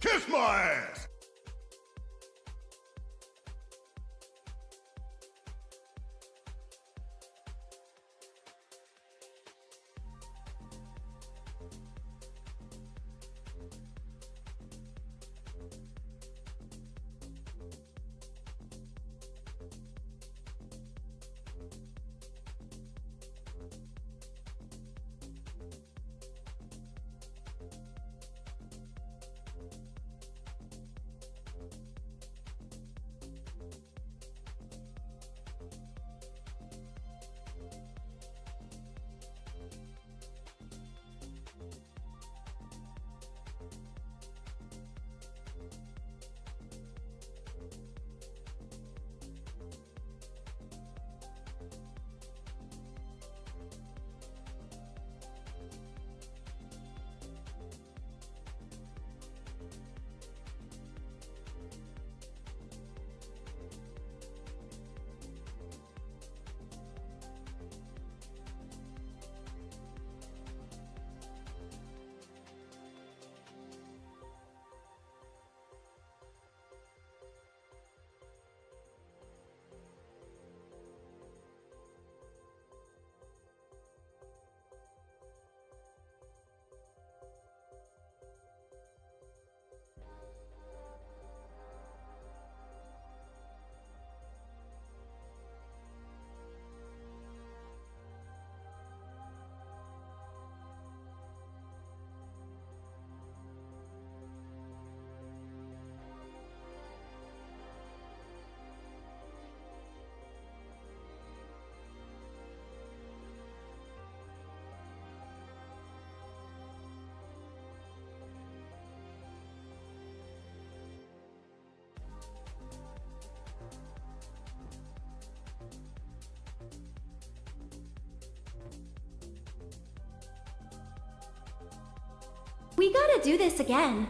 Kiss my ass! We gotta do this again.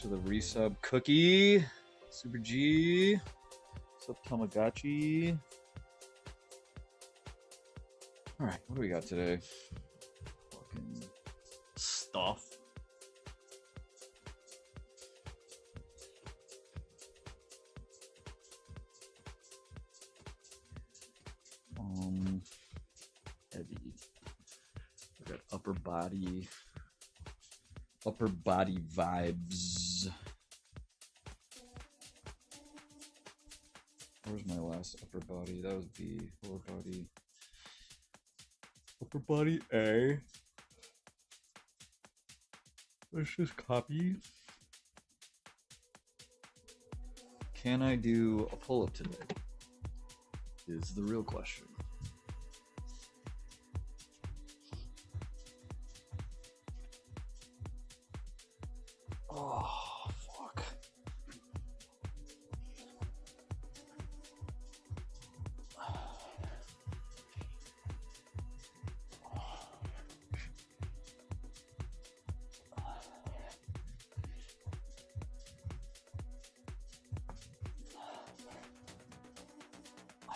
Thanks for the resub, Cookie, Super G. What's up, Tamagotchi? All right, what do we got today? Fucking stuff. Heavy. We got upper body vibes. Where's my last upper body? That was B. Lower body. Upper body A. Let's just copy. Can I do a pull-up today? Is the real question.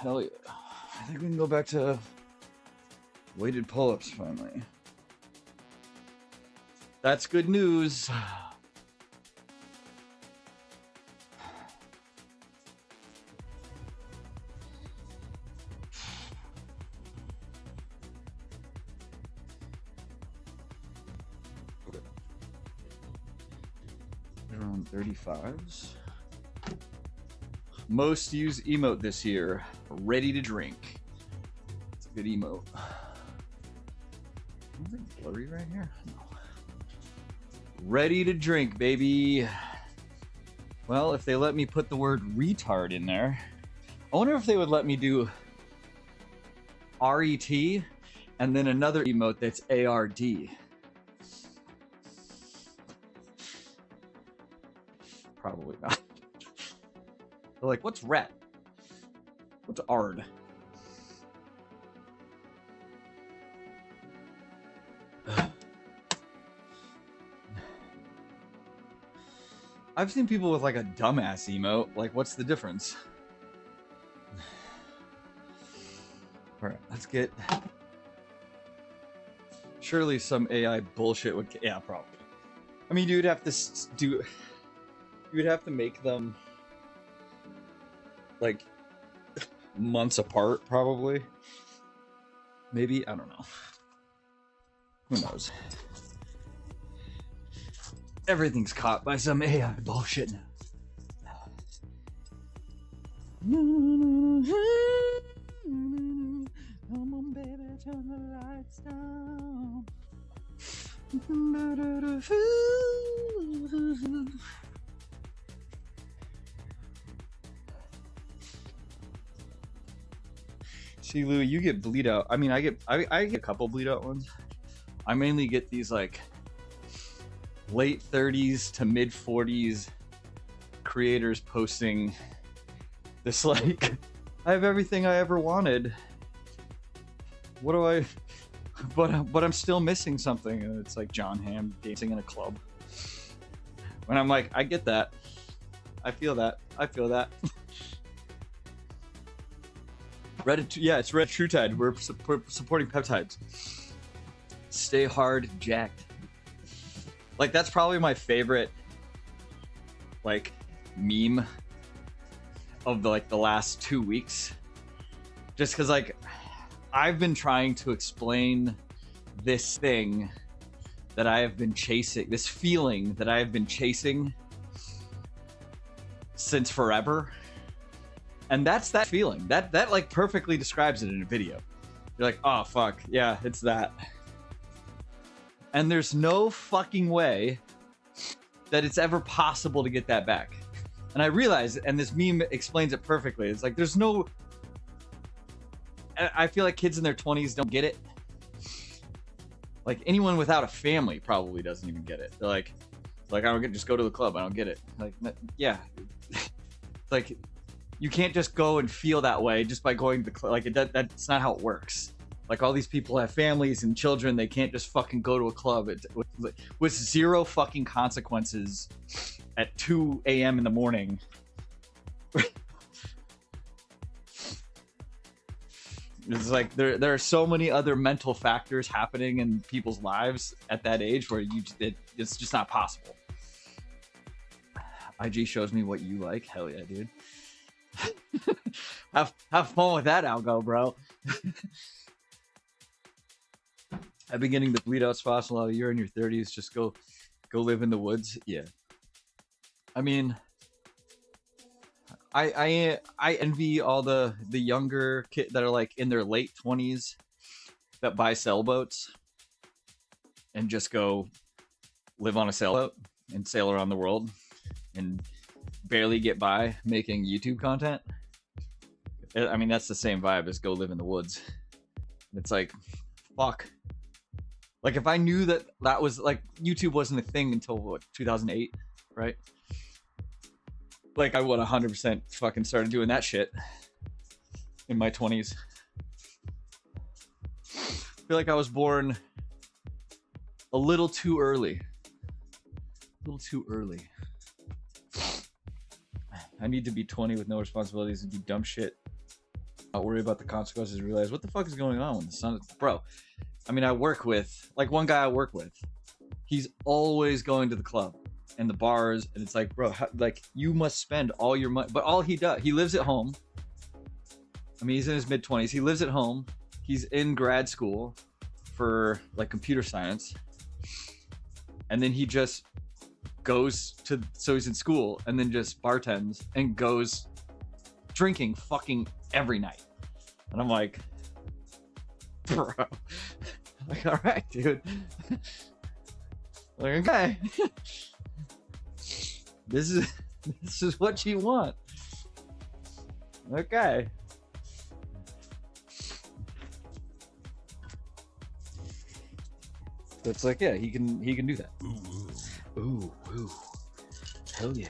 Hell yeah. I think we can go back to weighted pull-ups finally. That's good news. We're on 35s. Most used emote this year, ready to drink. It's a good emote. Something blurry right here? No. Ready to drink, baby. Well, if they let me put the word retard in there, I wonder if they would let me do RET and then another emote that's ARD. Probably not. They're like, what's ret? What's ARD? I've seen people with like a dumbass emote. Like, what's the difference? All right, let's get. Surely some AI bullshit would. Yeah, probably. I mean, you'd have to do. You would have to make them like months apart, probably. Maybe, I don't know. Who knows? Everything's caught by some AI bullshit now. Come on, baby, turn the lights down. See, Lou, you get bleed out. I mean, I get a couple bleed out ones. I mainly get these like late 30s to mid 40s creators posting this like, I have everything I ever wanted. What do I? But I'm still missing something. And it's like John Hamm dancing in a club. When I'm like, I get that. I feel that. I feel that. Reddit, yeah, it's Red TrueTide. We're supporting peptides. Stay hard, jacked. Like, that's probably my favorite, like, meme of the last 2 weeks. Just because, like, I've been trying to explain this thing that I have been chasing, this feeling that I have been chasing since forever. And that's that feeling. That like perfectly describes it in a video. You're like, oh fuck, yeah, it's that. And there's no fucking way that it's ever possible to get that back. And I realize, and this meme explains it perfectly. It's like, there's no, I feel like kids in their 20s don't get it. Like anyone without a family probably doesn't even get it. They're like I don't get, just go to the club. I don't get it. Like, yeah, like you can't just go and feel that way just by going to the club. Like that's not how it works. Like all these people have families and children. They can't just fucking go to a club with zero fucking consequences at 2 a.m. in the morning. It's like there are so many other mental factors happening in people's lives at that age where it's just not possible. IG shows me what you like. Hell yeah, dude. have fun with that, Algo, bro. I've been getting the bleed out spots a lot. You're in your 30s. Just go live in the woods. Yeah. I mean, I envy all the younger kids that are like in their late 20s that buy sailboats and just go live on a sailboat and sail around the world and barely get by making YouTube content. I mean, that's the same vibe as go live in the woods. It's like, fuck. Like if I knew that was like, YouTube wasn't a thing until what, 2008, right? Like I would 100% fucking started doing that shit in my 20s. I feel like I was born a little too early. A little too early. I need to be 20 with no responsibilities and do dumb shit. not worry about the consequences. Realize what the fuck is going on when the sun is, bro. I mean, I work with like one guy I work with. He's always going to the club and the bars, and it's like, bro, like you must spend all your money. But all he does, he lives at home. I mean, he's in his mid-20s. He lives at home. He's in grad school for like computer science, and then he just goes to, so he's in school and then just bartends and goes drinking fucking every night. And I'm like, bro, like, all right, dude. Like, okay. This is what you want. Okay. So it's like, yeah, he can do that. Ooh, ooh. Hell yeah.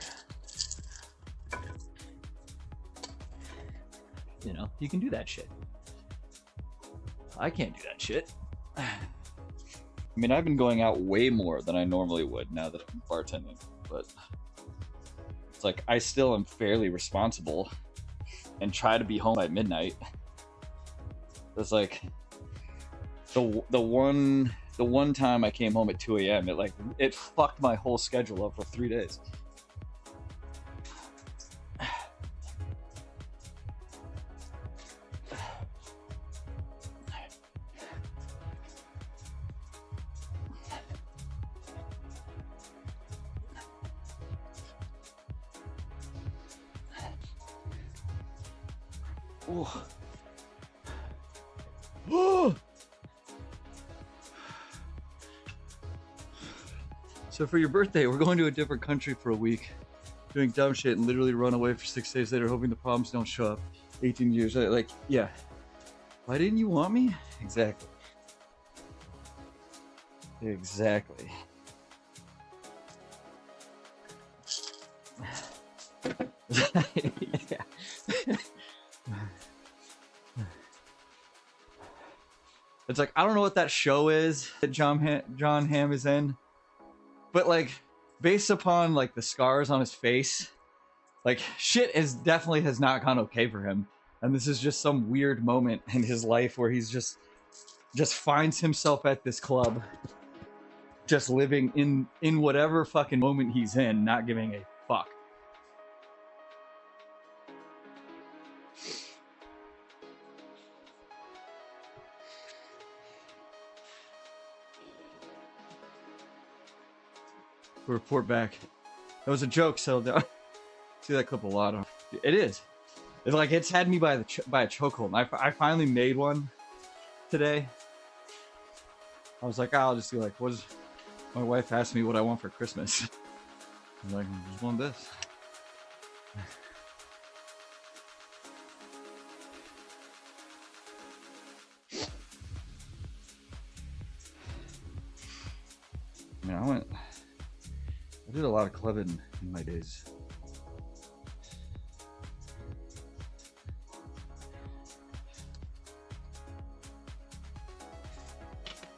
You know, he can do that shit. I can't do that shit. I mean, I've been going out way more than I normally would now that I'm bartending, but it's like I still am fairly responsible and try to be home by midnight. It's like the one time I came home at 2 a.m. it fucked my whole schedule up for 3 days. Oh. So for your birthday, we're going to a different country for a week, doing dumb shit and literally run away for 6 days later, hoping the problems don't show up 18 years later. Like, yeah. Why didn't you want me? Exactly. Exactly. Yeah. It's like, I don't know what that show is that John Hamm is in, but like, based upon like the scars on his face, like shit definitely has not gone okay for him. And this is just some weird moment in his life where he's just finds himself at this club, just living in whatever fucking moment he's in, not giving a fuck. Report back. That was a joke, settle down. See that clip a lot. It is. It's like it's had me by a chokehold. I finally made one today. I was like, I'll just be like, what is... My wife asked me what I want for Christmas. I'm like, I just want this. I mean, I did a lot of clubbing in my days.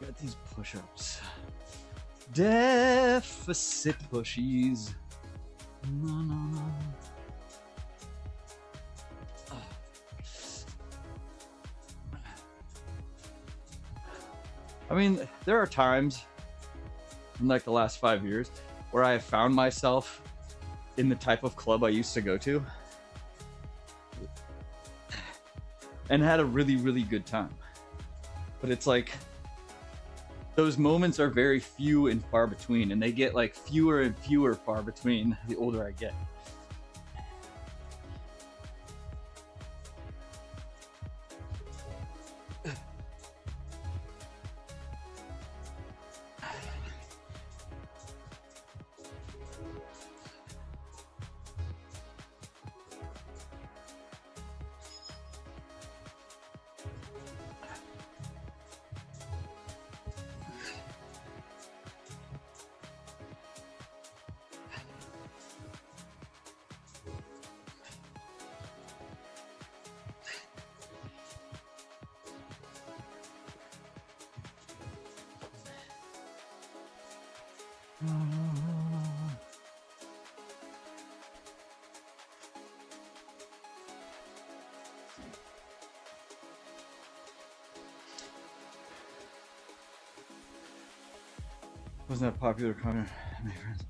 Got these push-ups. Deficit pushies. No. I mean, there are times in like the last 5 years where I have found myself in the type of club I used to go to and had a really, really good time. But it's like, those moments are very few and far between, and they get like fewer and fewer far between the older I get. Wasn't that popular comment, my friends?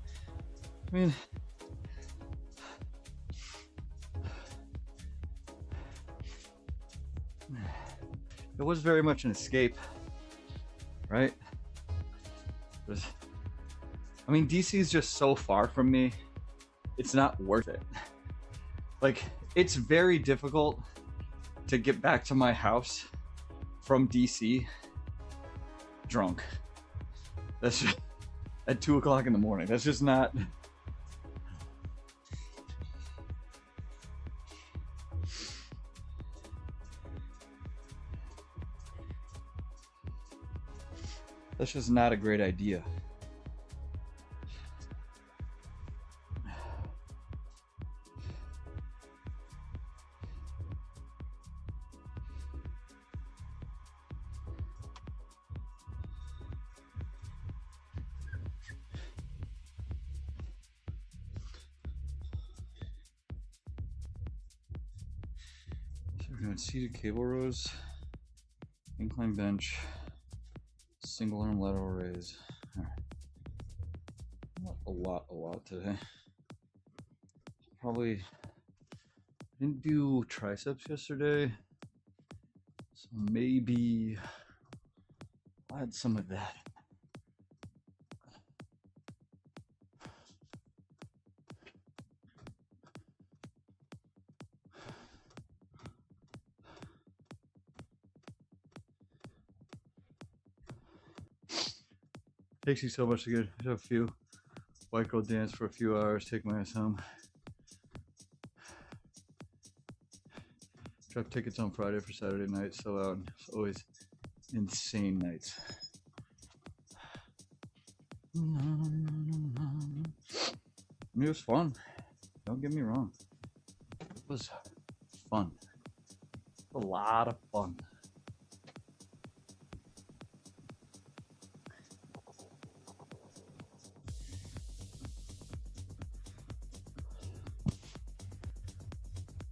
I mean, it was very much an escape, right? I mean, DC is just so far from me. It's not worth it. Like, it's very difficult to get back to my house from DC drunk. That's just at 2 o'clock in the morning. That's just not. That's just not a great idea. So we're doing seated cable rows, incline bench, single arm lateral raise. All right. Not a lot today. Probably didn't do triceps yesterday, so maybe I'll add some of that. Takes you so much to get a few white girl dance for a few hours, take my ass home. Drop tickets on Friday for Saturday night, sell out. It's always insane nights. I mean, it was fun. Don't get me wrong. It was fun. A lot of fun.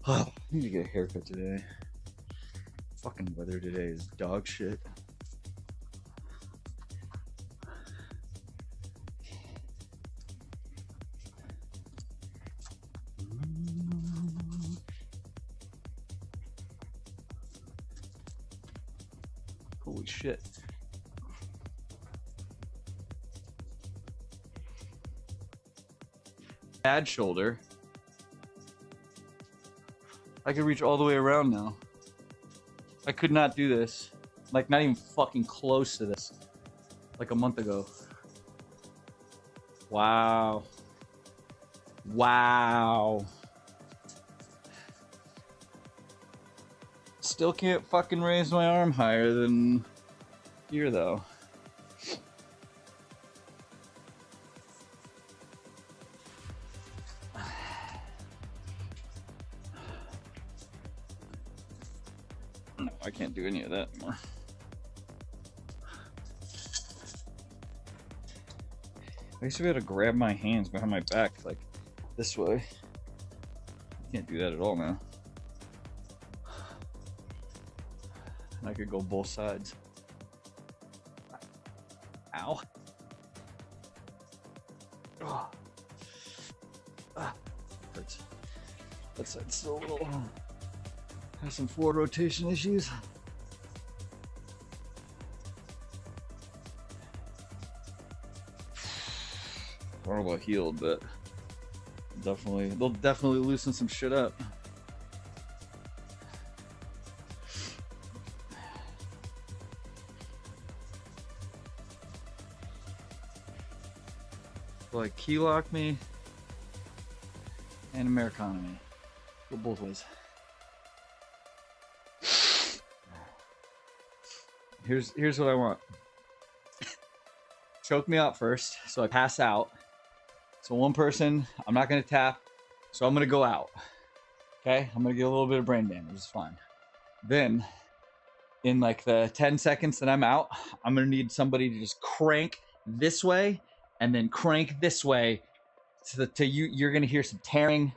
I need to get a haircut today. Fucking weather today is dog shit. Holy shit. Bad shoulder. I could reach all the way around now. I could not do this. Like, not even fucking close to this. Like a month ago. Wow. Wow. Still can't fucking raise my arm higher than here, though. No, I can't do any of that anymore. I used to be able to grab my hands behind my back, like this way. I can't do that at all now. I could go both sides. Ow. Oh. Hurts. That side's still a little. Has some forward rotation issues. I don't know about healed, but they'll definitely loosen some shit up. Like key lock me and Americana me. Go both ways. Here's what I want. Choke me out first, so I pass out. So one person, I'm not gonna tap, so I'm gonna go out. Okay, I'm gonna get a little bit of brain damage. It's fine. Then, in like the 10 seconds that I'm out, I'm gonna need somebody to just crank this way and then crank this way to you. You're gonna hear some tearing.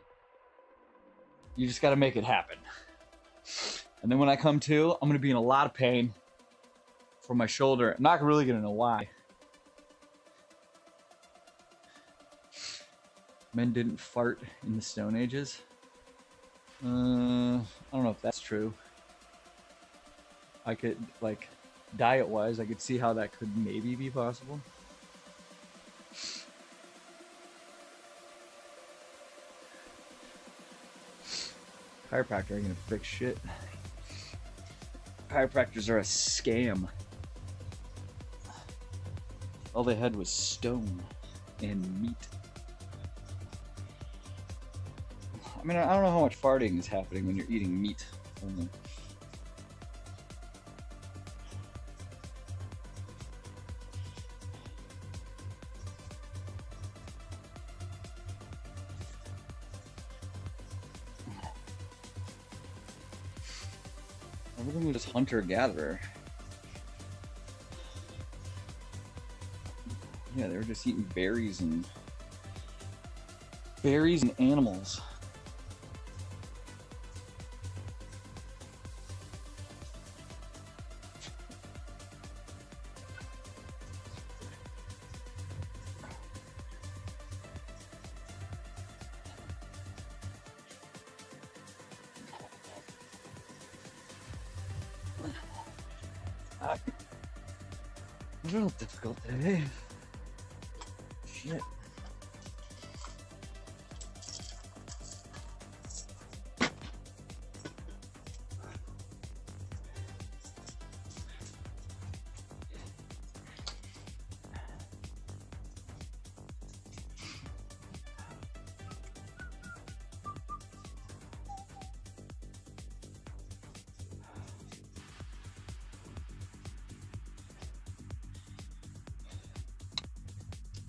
You just gotta make it happen. And then when I come to, I'm gonna be in a lot of pain from my shoulder. I'm not really gonna know why. Men didn't fart in the Stone Ages. I don't know if that's true. I could, like, diet-wise, I could see how that could maybe be possible. Chiropractor ain't gonna fix shit. Chiropractors are a scam. All they had was stone and meat. I mean, I don't know how much farting is happening when you're eating meat. Everything was just hunter-gatherer. Yeah, they were just eating berries and animals. A little difficult today. Shit.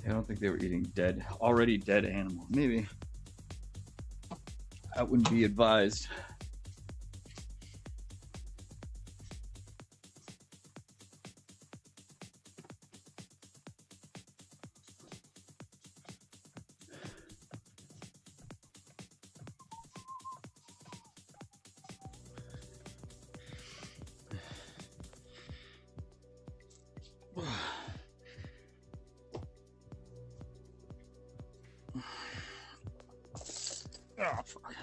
I don't think they were eating already dead animal. Maybe. I wouldn't be advised. Oh, fuck.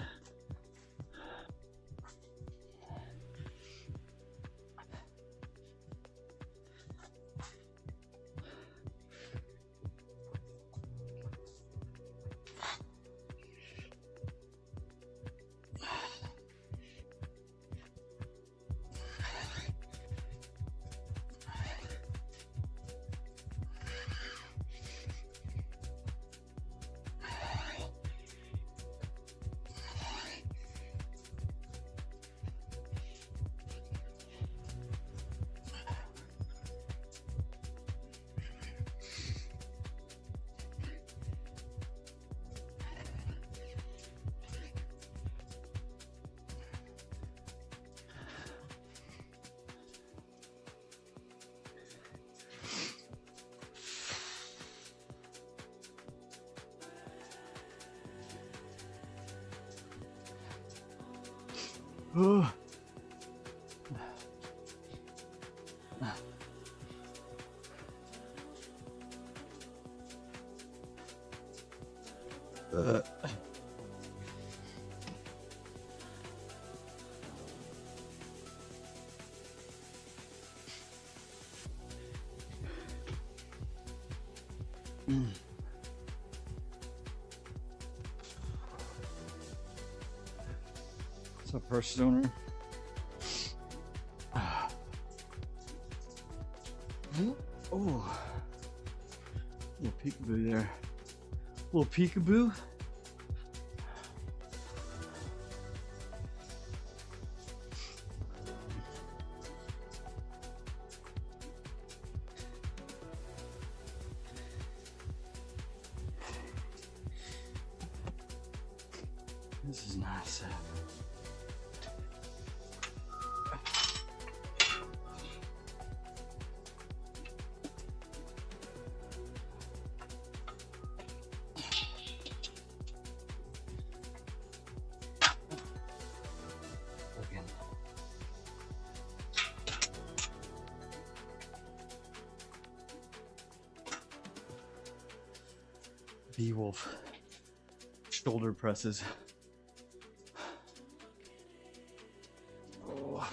Oh. What's up, purse owner? Oh, little peekaboo there. Little peekaboo. This is not safe. Beowulf. shoulder presses. Oh.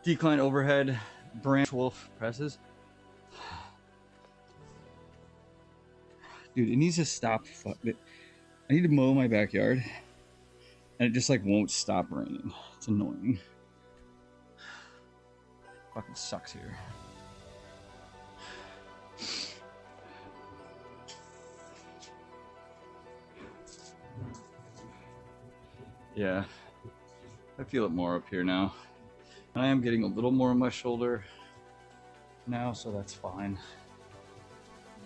Decline overhead branch wolf presses. Dude, it needs to stop. I need to mow my backyard, and it just like won't stop raining. It's annoying. Fucking sucks here. Yeah, I feel it more up here now. I am getting a little more on my shoulder now, so that's fine.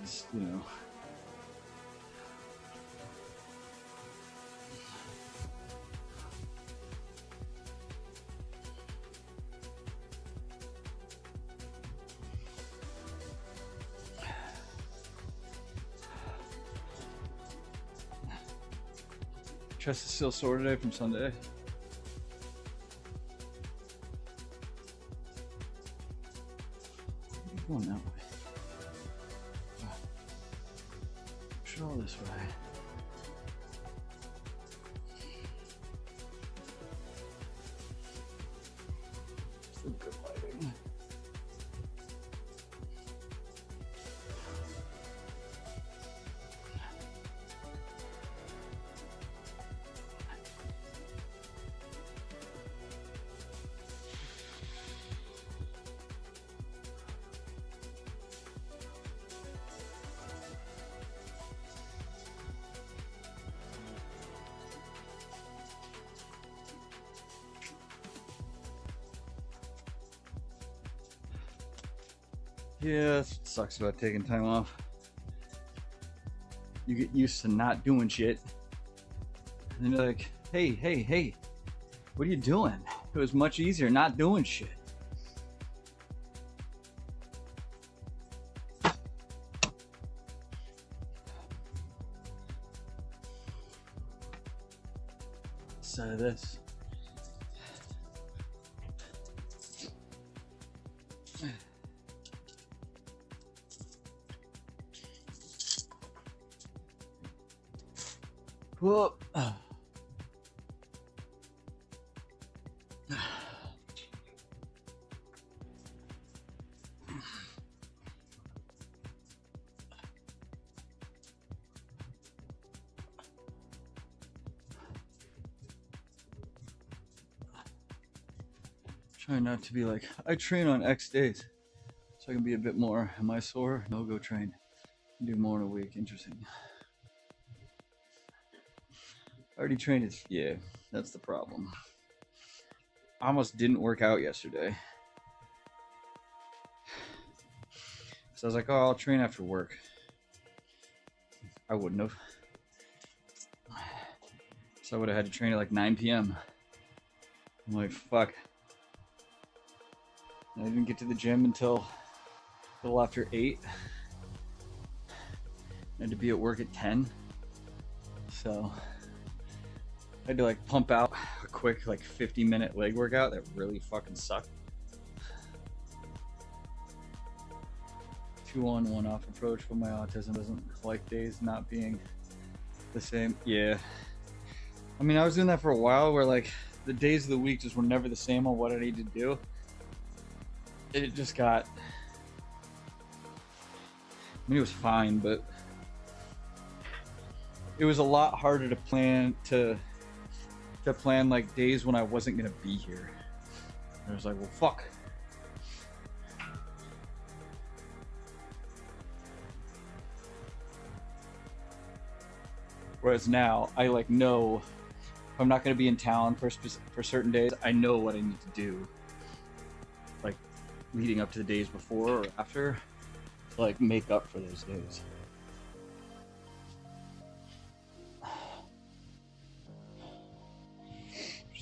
Just, you know. Chest is still sore today from Sunday. Going that way. Push it all this way. Still good lighting. Yeah, that's what sucks about taking time off. You get used to not doing shit. And then you're like, hey, what are you doing? It was much easier not doing shit. Side of this. Whoop. Try not to be like, I train on X days, so I can be a bit more. Am I sore? No, go train. Do more in a week. Interesting. Already trained it. Yeah, that's the problem. I almost didn't work out yesterday. So I was like, oh, I'll train after work. I wouldn't have. So I would have had to train at like 9 p.m. I'm like, fuck. I didn't get to the gym until a little after 8. I had to be at work at 10. So I had to like pump out a quick like 50-minute leg workout that really fucking sucked. 2 on 1 off approach, but my autism doesn't like days not being the same. Yeah. I mean, I was doing that for a while where like the days of the week just were never the same on what I needed to do. It just got, I mean, it was fine, but it was a lot harder to plan like days when I wasn't gonna be here. I was like, well, fuck. Whereas now, I like know if I'm not gonna be in town for certain days, I know what I need to do, like leading up to the days before or after, to like make up for those days.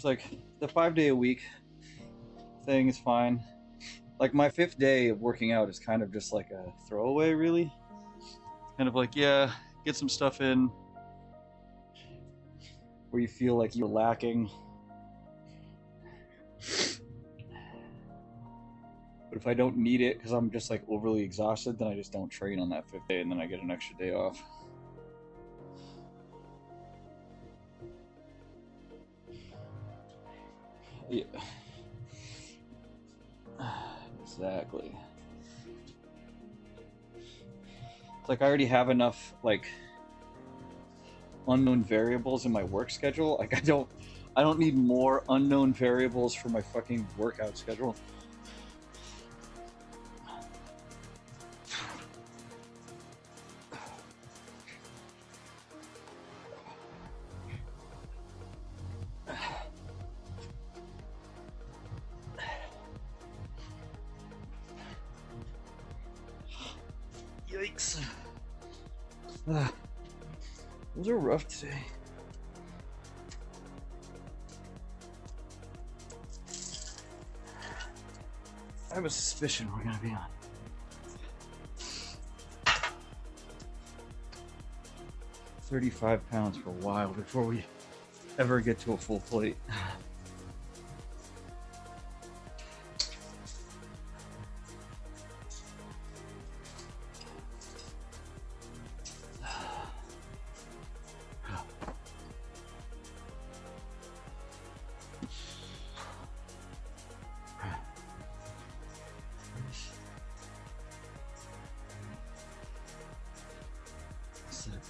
Like the 5-day-a-week thing is fine. Like my 5th day of working out is kind of just like a throwaway, really. Kind of like, yeah, get some stuff in. where you feel like you're lacking. But if I don't need it because I'm just like overly exhausted, then I just don't train on that 5th day, and then I get an extra day off. Yeah. Exactly. It's like I already have enough like unknown variables in my work schedule. Like I don't need more unknown variables for my fucking workout schedule. Yikes. Those are rough today. I have a suspicion we're gonna be on 35 pounds for a while before we ever get to a full plate.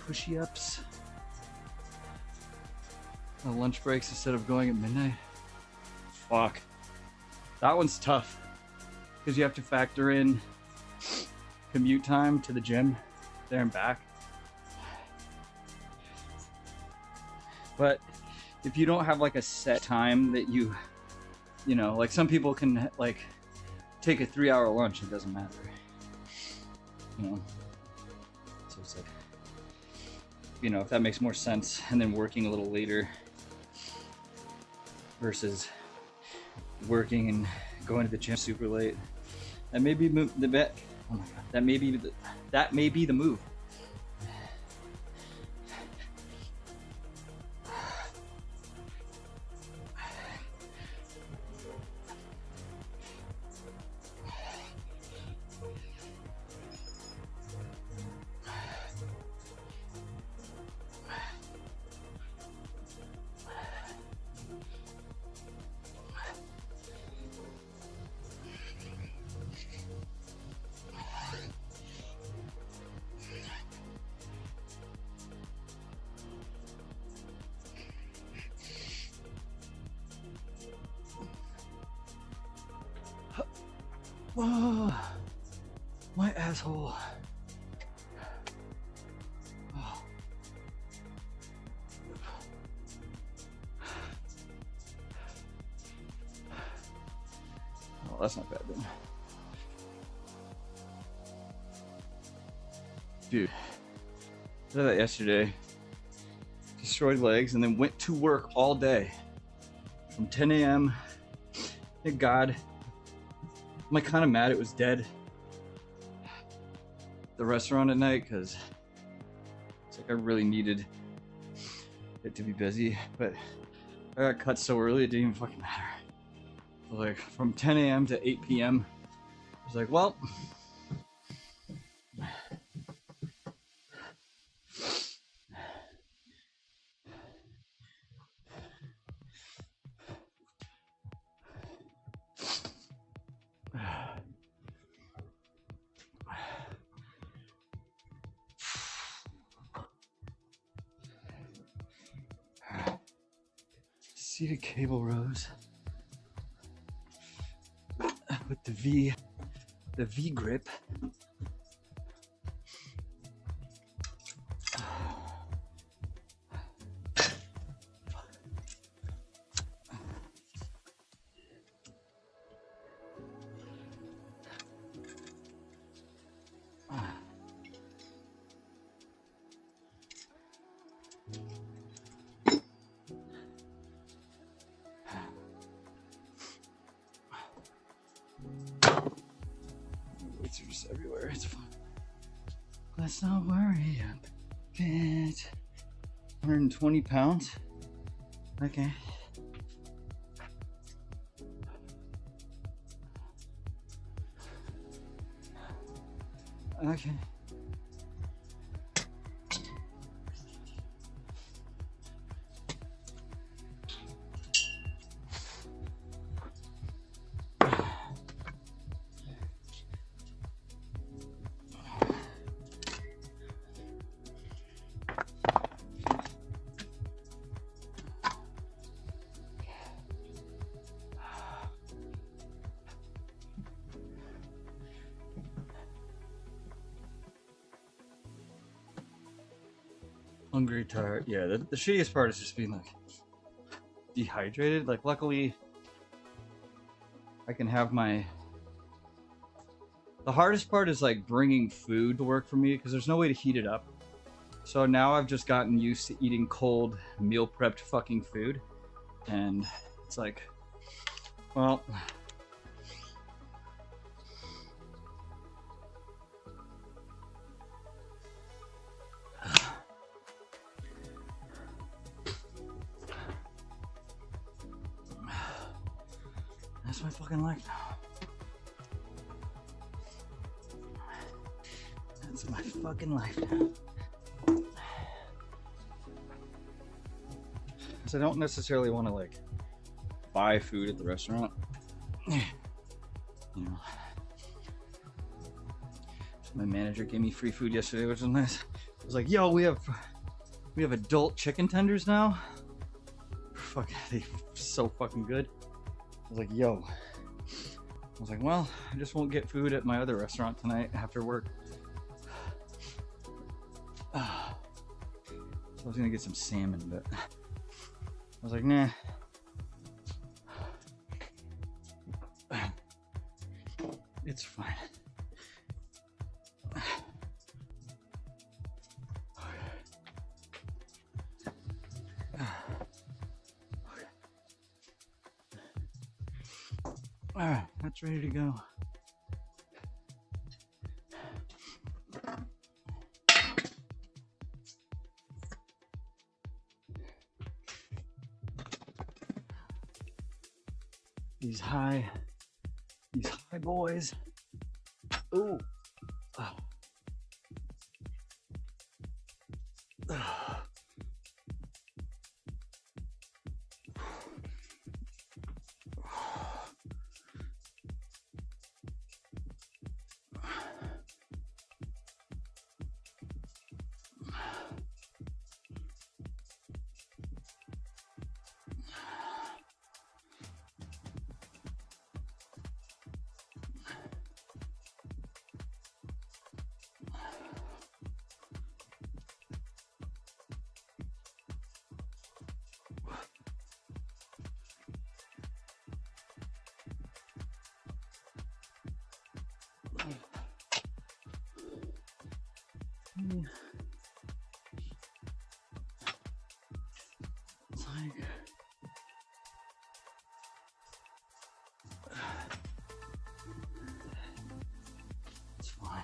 Pushy-ups. Lunch breaks instead of going at midnight. Fuck. That one's tough. Because you have to factor in commute time to the gym, there and back. But if you don't have like a set time that you know, like some people can like take a 3-hour lunch, it doesn't matter. You know? So it's like, you know, if that makes more sense, and then working a little later versus working and going to the gym super late. That may be the bet. Oh my god, that may be the move. Whoa, my asshole. Oh. Oh, that's not bad then. Dude, I did that yesterday. Destroyed legs and then went to work all day. From 10 a.m. Thank God. I'm like kind of mad it was dead, the restaurant at night, because it's like I really needed it to be busy, but I got cut so early it didn't even fucking matter. Like from 10 a.m. to 8 p.m. I was like, well, seated cable rows with the V grip. Weights are just everywhere. It's fine. Let's not worry a bit. 120 pounds. Okay. Okay. Hungry, tired. Yeah, the shittiest part is just being like dehydrated. Like, luckily, I can have my. The hardest part is like bringing food to work for me because there's no way to heat it up. So now I've just gotten used to eating cold, meal prepped fucking food. And it's like, well. That's my fucking life now. That's my fucking life now. Because I don't necessarily want to like buy food at the restaurant. You know. My manager gave me free food yesterday, which was nice. I was like, yo, we have adult chicken tenders now. Fuck, they're so fucking good. I was like, yo. I was like, well, I just won't get food at my other restaurant tonight after work. So I was gonna get some salmon, but I was like, nah. It's fine. Alright, that's ready to go. These high boys. Ooh. Oh. It's like it's fine.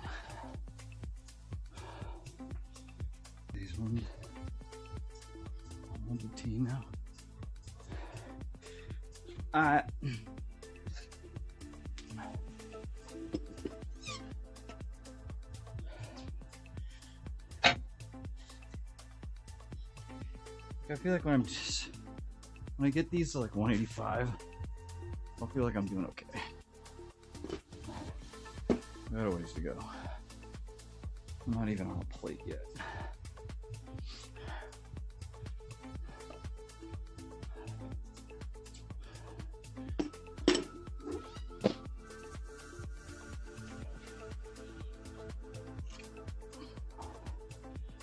These ones I'll do tea now. I feel like when I get these to like 185, I'll feel like I'm doing okay. I got a ways to go. I'm not even on a plate yet.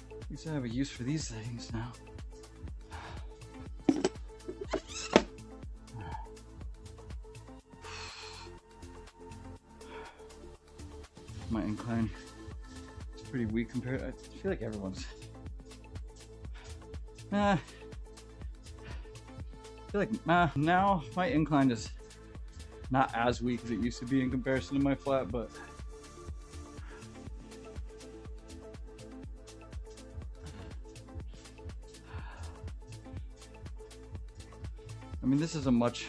At least I have a use for these things now. My incline is pretty weak compared. I feel like everyone's. I feel like now my incline is not as weak as it used to be in comparison to my flat, but I mean, this is a much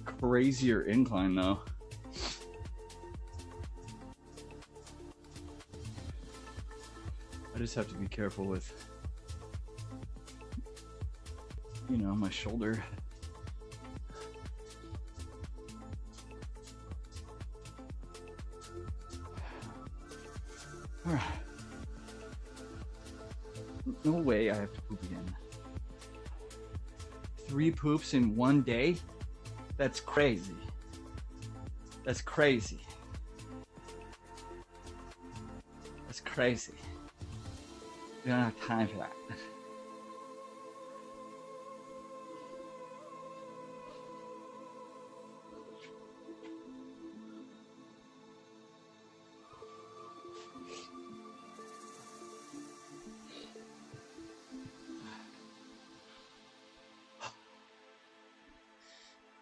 crazier incline though. I just have to be careful with, you know, my shoulder. All right. No way I have to poop again. 3 poops in one day? That's crazy. That's crazy. That's crazy. We don't have time for that.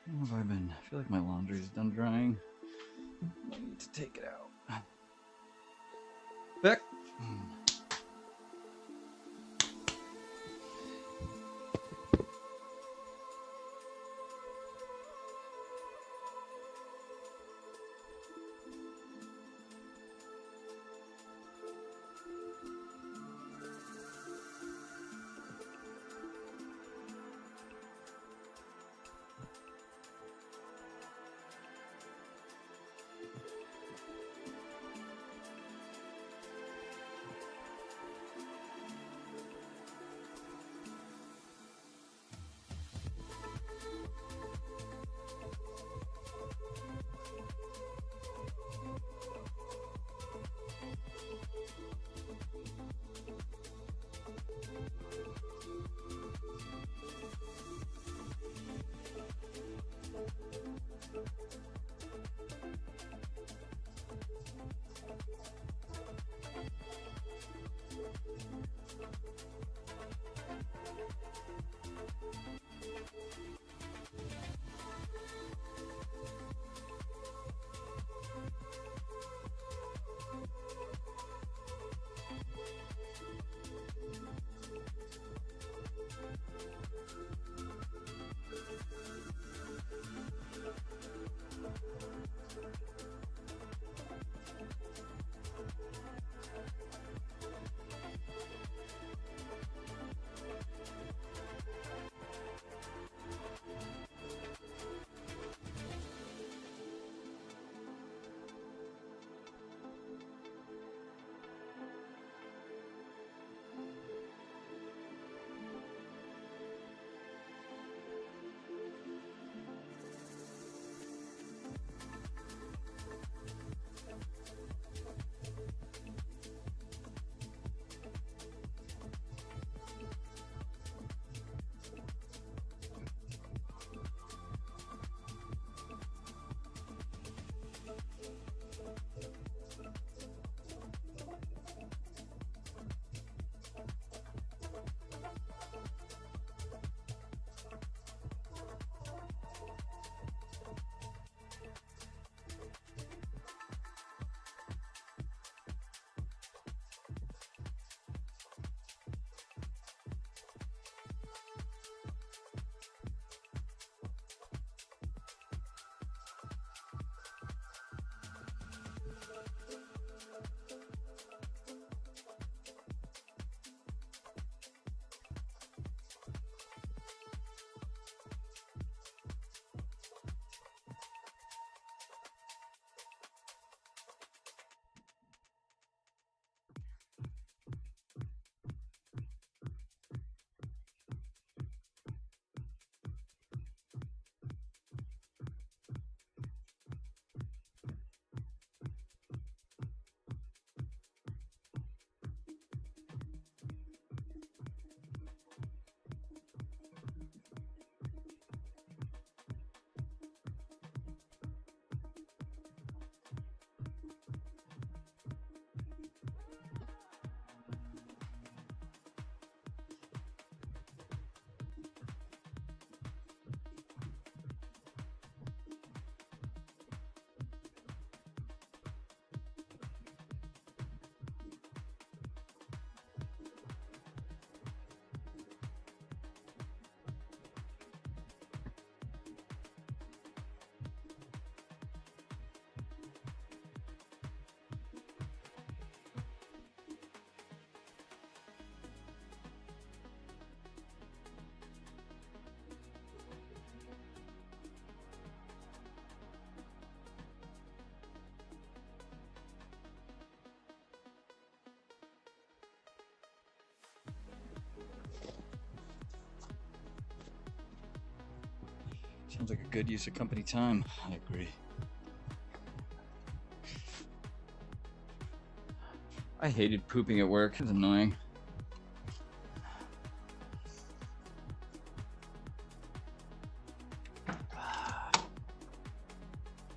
Where have I been? I feel like my laundry is done drying. I need to take it out. Back. Sounds like a good use of company time. I agree. I hated pooping at work. It was annoying.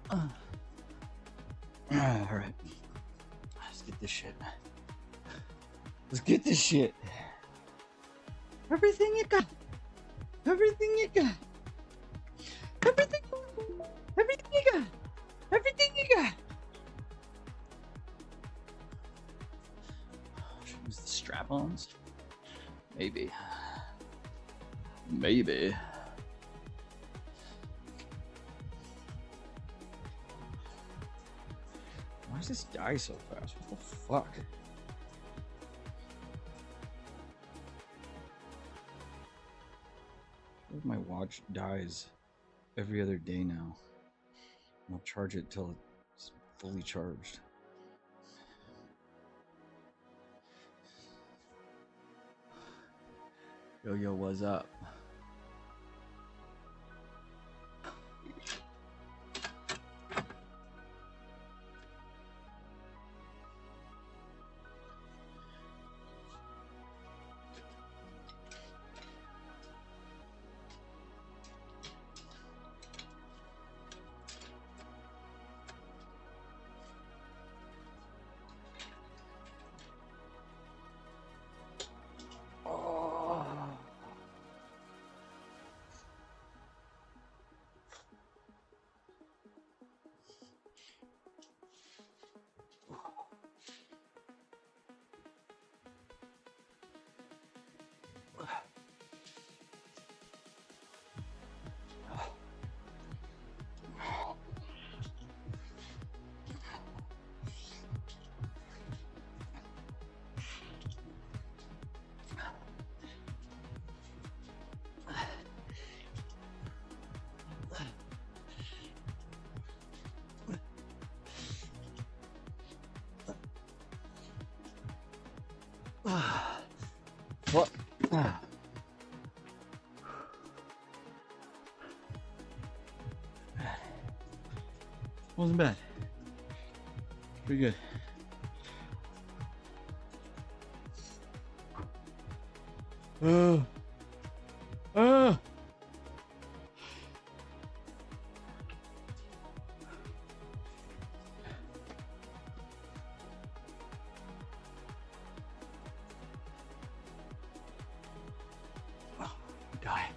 All right. Let's get this shit. Let's get this shit. Everything you got. Everything you got. Everything you got. Everything you got. Should use the strap-ons? Maybe. Maybe. Why does this die so fast? What the fuck? My watch dies every other day now. I'll charge it till it's fully charged. Yo, what's up? What? Wasn't bad. Pretty good. Die.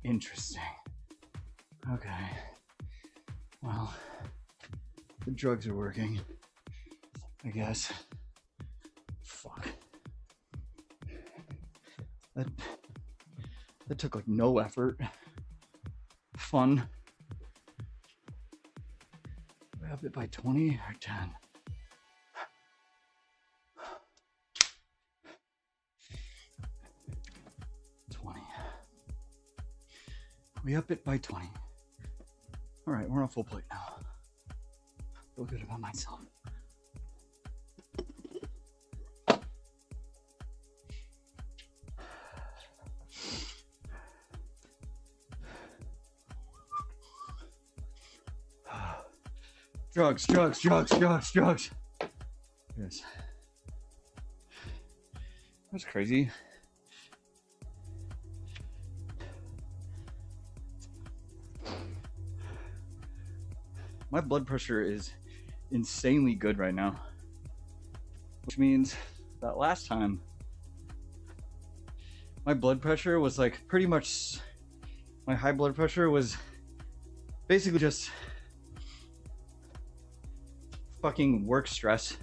Interesting. Okay. Well, the drugs are working, I guess. Fuck. That took like no effort. Fun. Do I up it by 20 or 10? We up it by 20. All right, we're on full plate now. Feel good about myself. Drugs. Yes. That's crazy. My blood pressure is insanely good right now, which means that last time my blood pressure was like pretty much, my high blood pressure was basically just fucking work stress.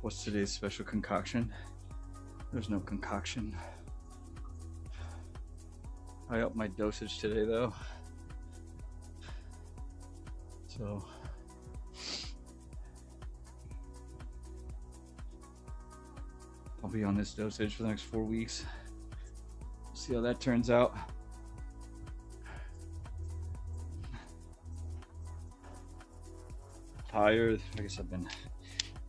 What's today's special concoction? There's no concoction. I upped my dosage today though. So I'll be on this dosage for the next 4 weeks. See how that turns out. Tired. I guess the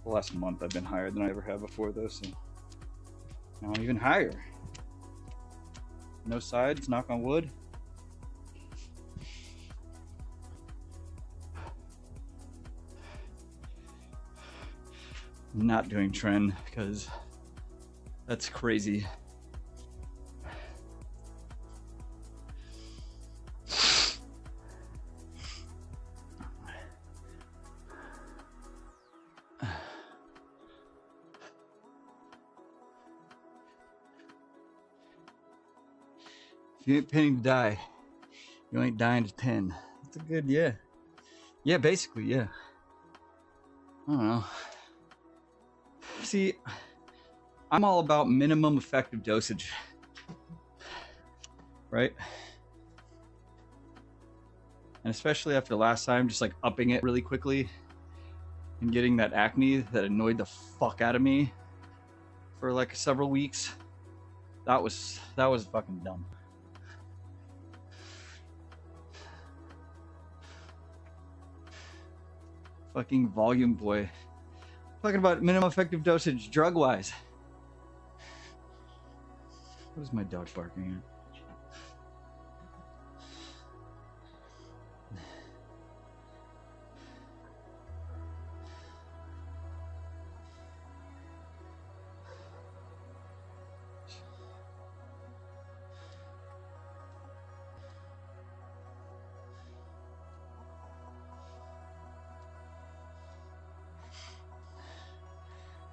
last month I've been higher than I ever have before though, so now I'm even higher. No sides, knock on wood. I'm not doing trend because that's crazy. If you ain't pinning to die, you ain't dying to 10. That's a good, yeah. Yeah, basically, yeah. I don't know. See, I'm all about minimum effective dosage, right? And especially after last time, just like upping it really quickly and getting that acne that annoyed the fuck out of me for like several weeks. That was fucking dumb. Fucking volume boy. Talking about minimum effective dosage drug wise. What is my dog barking at?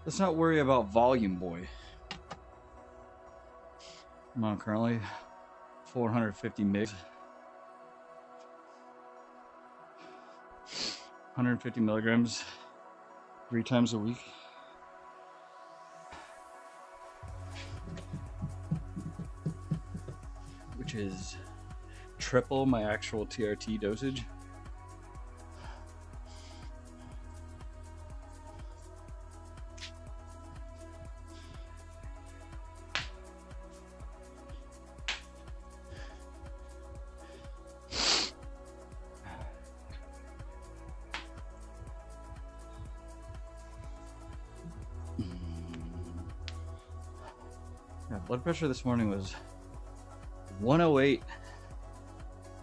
Let's not worry about volume boy. I'm on currently 450 mg. 150 milligrams 3 times a week. Which is triple my actual TRT dosage. Yeah, blood pressure this morning was 108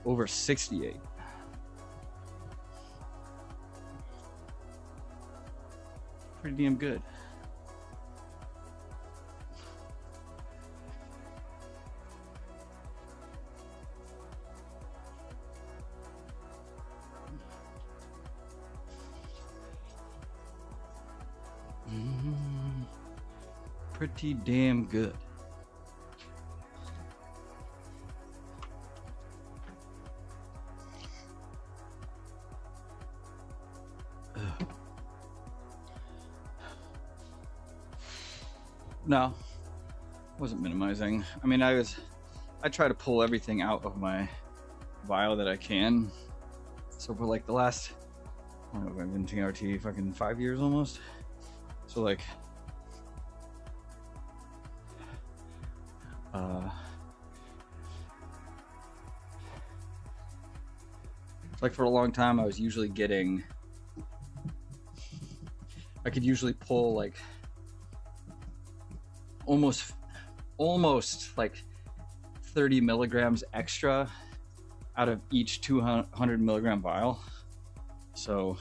over 68. Pretty damn good. Pretty damn good. No, wasn't minimizing. I mean, I try to pull everything out of my vial that I can. So for like the last, I don't know, I've been TRT fucking 5 years almost. So like, like for a long time, I was usually getting, I could usually pull like almost like 30 milligrams extra out of each 200 milligram vial. So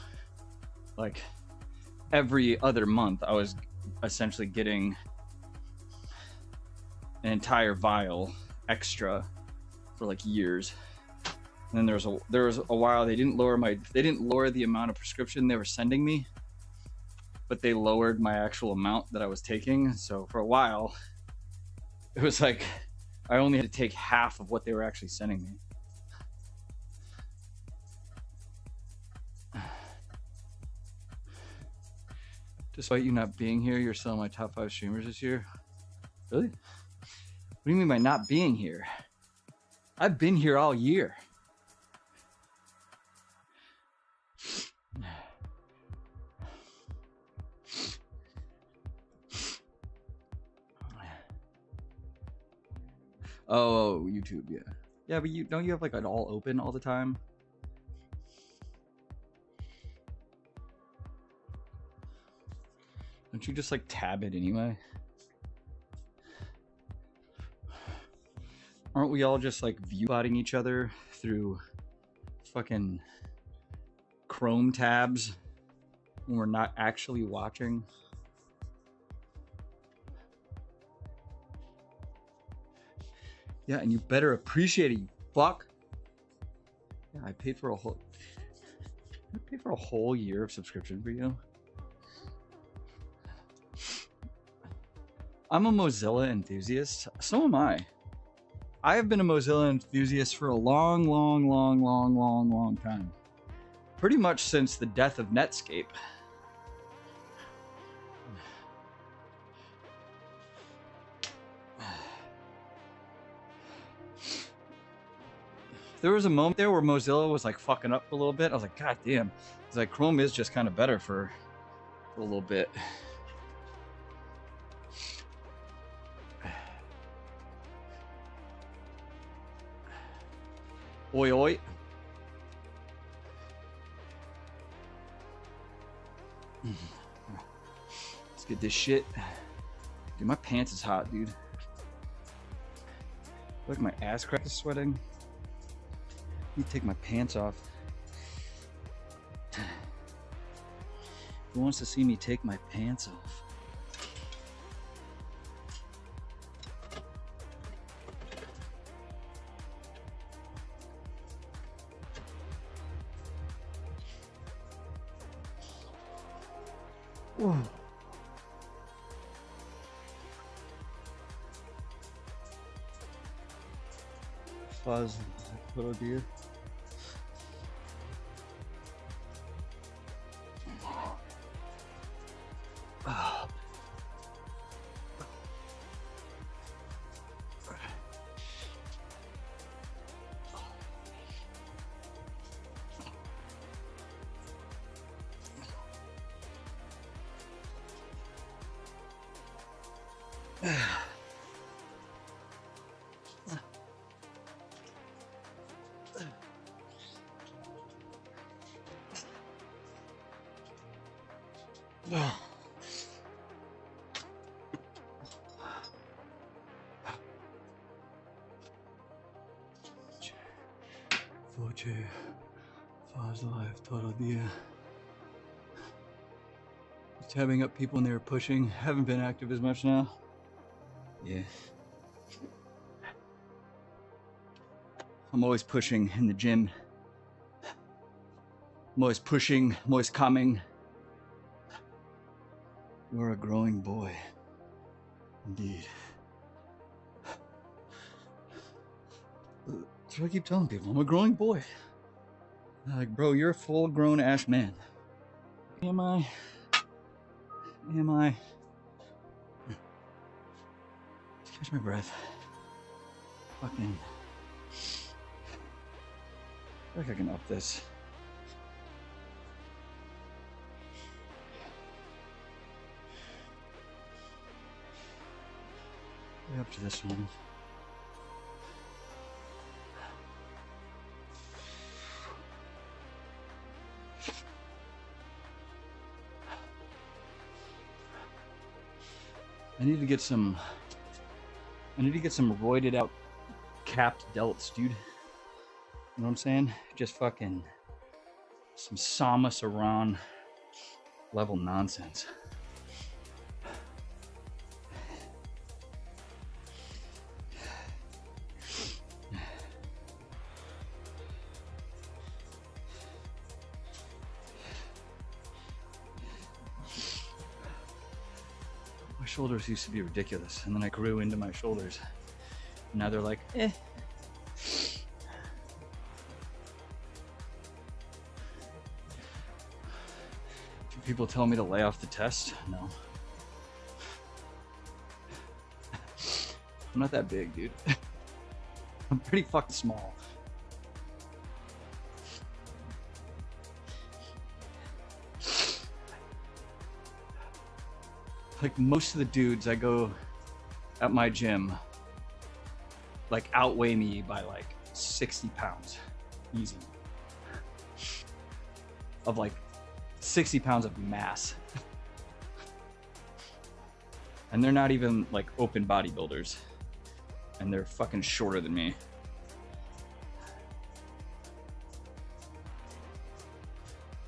like every other month I was essentially getting an entire vial extra for like years. And then there was a while they didn't lower the amount of prescription they were sending me, but they lowered my actual amount that I was taking. So for a while, it was like I only had to take half of what they were actually sending me. Despite you not being here, you're still my top 5 streamers this year. Really? What do you mean by not being here? I've been here all year. Oh, YouTube, yeah. Yeah, but don't you have like it all open all the time? Don't you just like tab it anyway? Aren't we all just like view botting each other through fucking Chrome tabs when we're not actually watching? Yeah, and you better appreciate it, you fuck. Yeah, I paid for a whole year of subscription for you. I'm a Mozilla enthusiast. So am I. I have been a Mozilla enthusiast for a long time. Pretty much since the death of Netscape. There was a moment there where Mozilla was like fucking up a little bit. I was like, God damn. It's like Chrome is just kind of better for a little bit. Oi, oi. Let's get this shit. Dude, my pants is hot, dude. Look, my ass crack is sweating. Let me take my pants off. Who wants to see me take my pants off? Whoa. Faz todo dia. Voce faz live todo dia. Tabbing up people when they were pushing. Haven't been active as much now. Yeah. I'm always pushing in the gym. I'm always pushing, I'm always coming. You're a growing boy. Indeed. That's what I keep telling people. I'm a growing boy. They're like, bro, you're a full-grown ass man. Am I? Am I? Catch my breath. Fucking. I think I can up this. Way up to this one. I need to get some roided out capped delts, dude. You know what I'm saying? Just fucking some Samus Aran level nonsense. shoulders used to be ridiculous, and then I grew into my shoulders. Now they're like, eh. Do people tell me to lay off the test? No. I'm not that big, dude. I'm pretty fucking small. Like most of the dudes I go at my gym like outweigh me by like 60 pounds easy, of like 60 pounds of mass. And they're not even like open bodybuilders, and they're fucking shorter than me.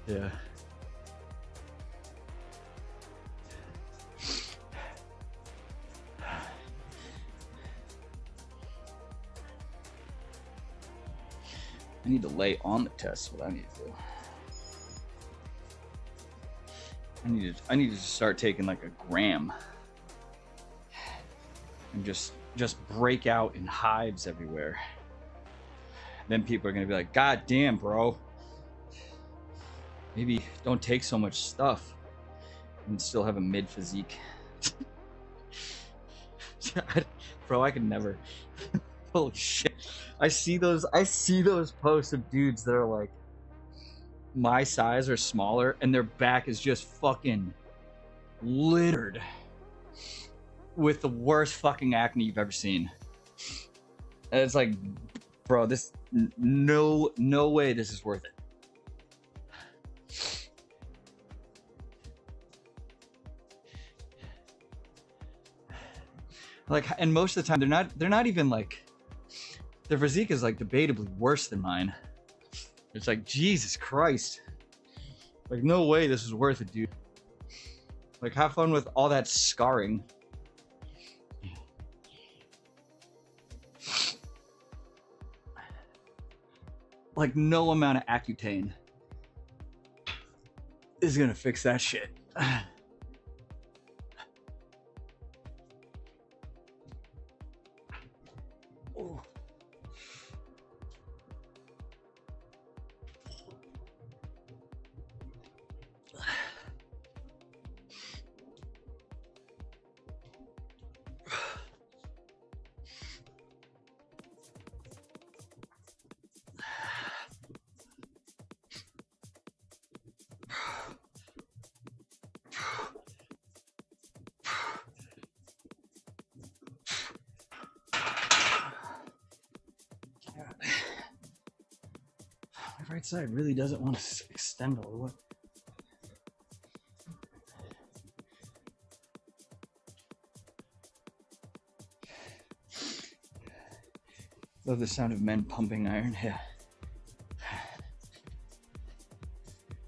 Yeah. I need to lay on the test. What I need to do. I need to start taking like a gram and just break out in hives everywhere. Then people are gonna be like, God damn, bro. Maybe don't take so much stuff and still have a mid physique. Bro, I could never. Holy shit. I see those posts of dudes that are like my size or smaller, and their back is just fucking littered with the worst fucking acne you've ever seen. And it's like, bro, this no way this is worth it. Like, and most of the time they're not even like, their physique is like debatably worse than mine. It's like, Jesus Christ. Like, no way this is worth it, dude. Like, have fun with all that scarring. Like, no amount of Accutane is gonna fix that shit. Oh. My right side really doesn't want to extend a little. Love the sound of men pumping iron. Yeah.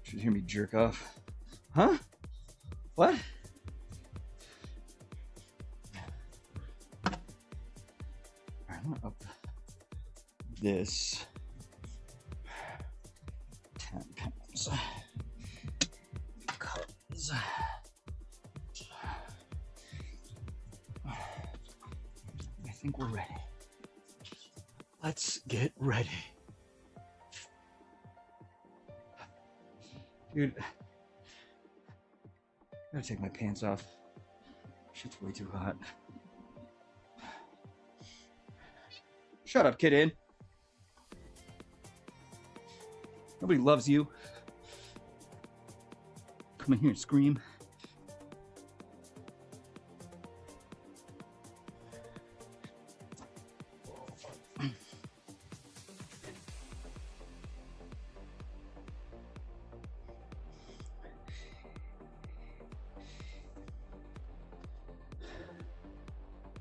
Should hear me jerk off. Huh? What? Alright, I'm gonna up this 10 pounds. Cause I think we're ready. Let's get ready. Dude, I gotta take my pants off. Shit's way too hot. Shut up, kid. Nobody loves you. Come in here and scream.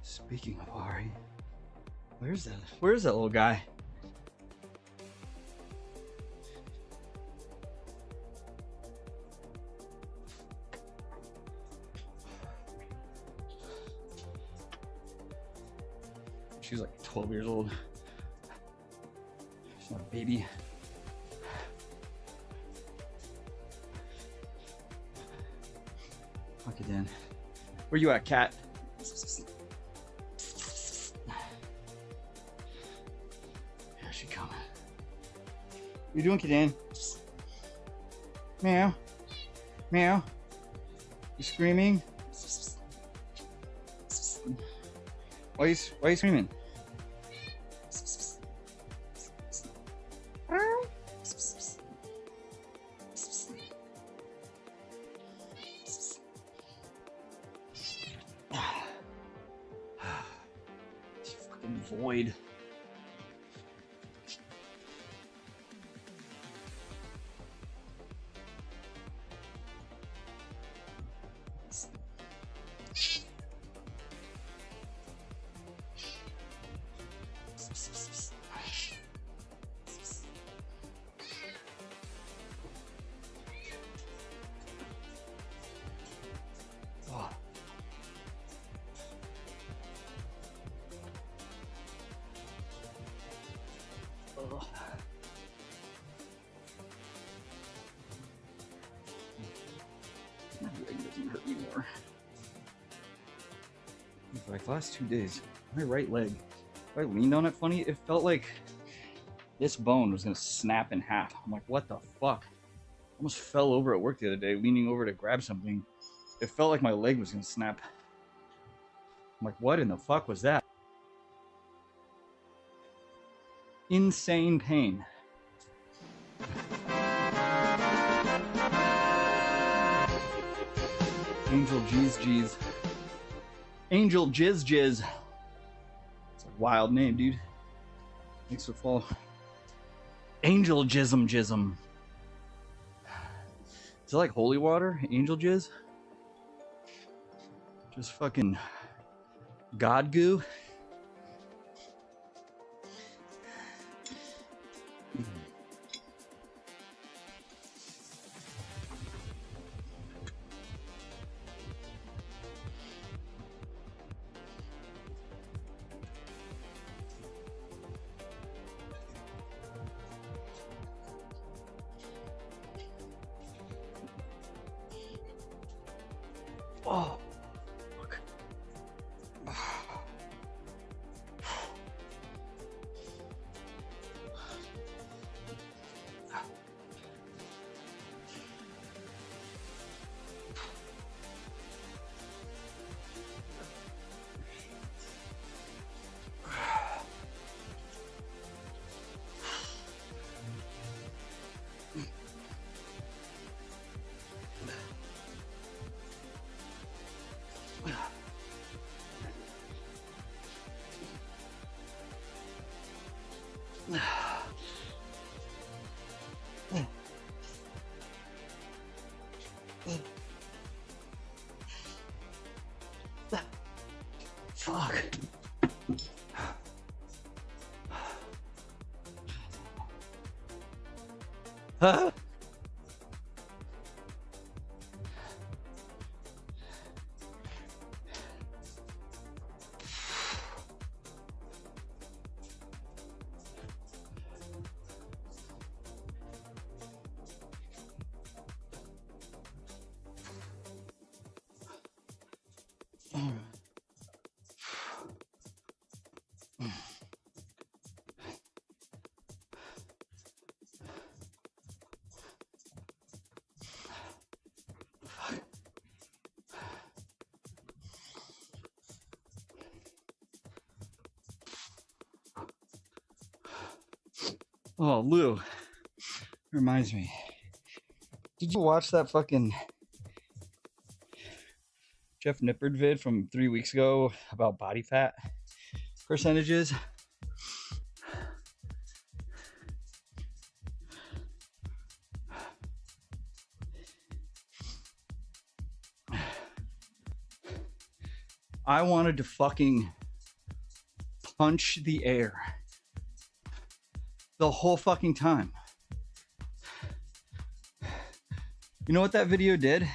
Speaking of Ari, where's that little guy? She's like 12 years old. She's not a baby. Fuck it, Dan. Where you at, cat? Here she coming. What you doing, Kidan? Meow. Meow. You screaming? Why are you screaming? Fucking void. Oh. My leg doesn't hurt anymore. For like the last 2 days, my right leg, if I leaned on it funny, it felt like this bone was gonna snap in half. I'm like, what the fuck? I almost fell over at work the other day, leaning over to grab something. It felt like my leg was gonna snap. I'm like, what in the fuck was that? Insane pain. Angel Jizz Jizz. Angel Jizz Jizz. It's a wild name, dude. Makes it fall. Angel Jism Jism. Is it like holy water? Angel Jizz? Just fucking God goo? Oh, fuck. Fuck. Huh? Oh, Lou, reminds me. Did you watch that fucking Jeff Nippard vid from 3 weeks ago about body fat percentages? I wanted to fucking punch the air the whole fucking time. You know what that video did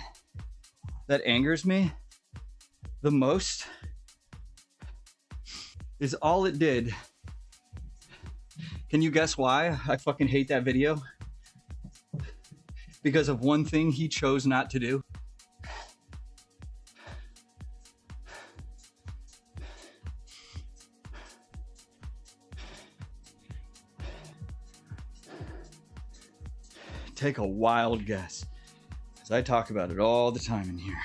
that angers me the most? Is all it did. Can you guess why I fucking hate that video? Because of one thing he chose not to do. take a wild guess, because I talk about it all the time in here.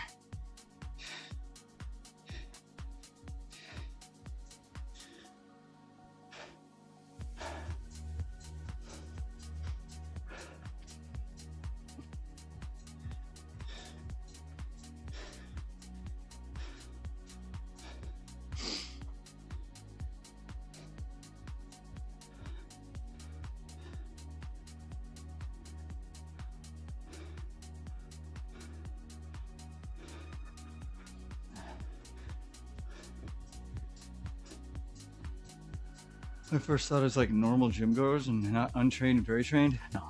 I first thought it was like normal gym goers and not untrained and very trained. No.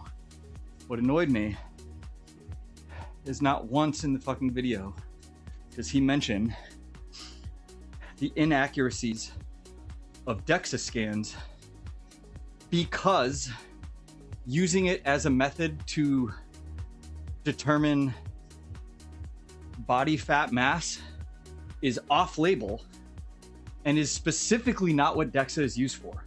What annoyed me is not once in the fucking video does he mention the inaccuracies of DEXA scans, because using it as a method to determine body fat mass is off-label and is specifically not what DEXA is used for.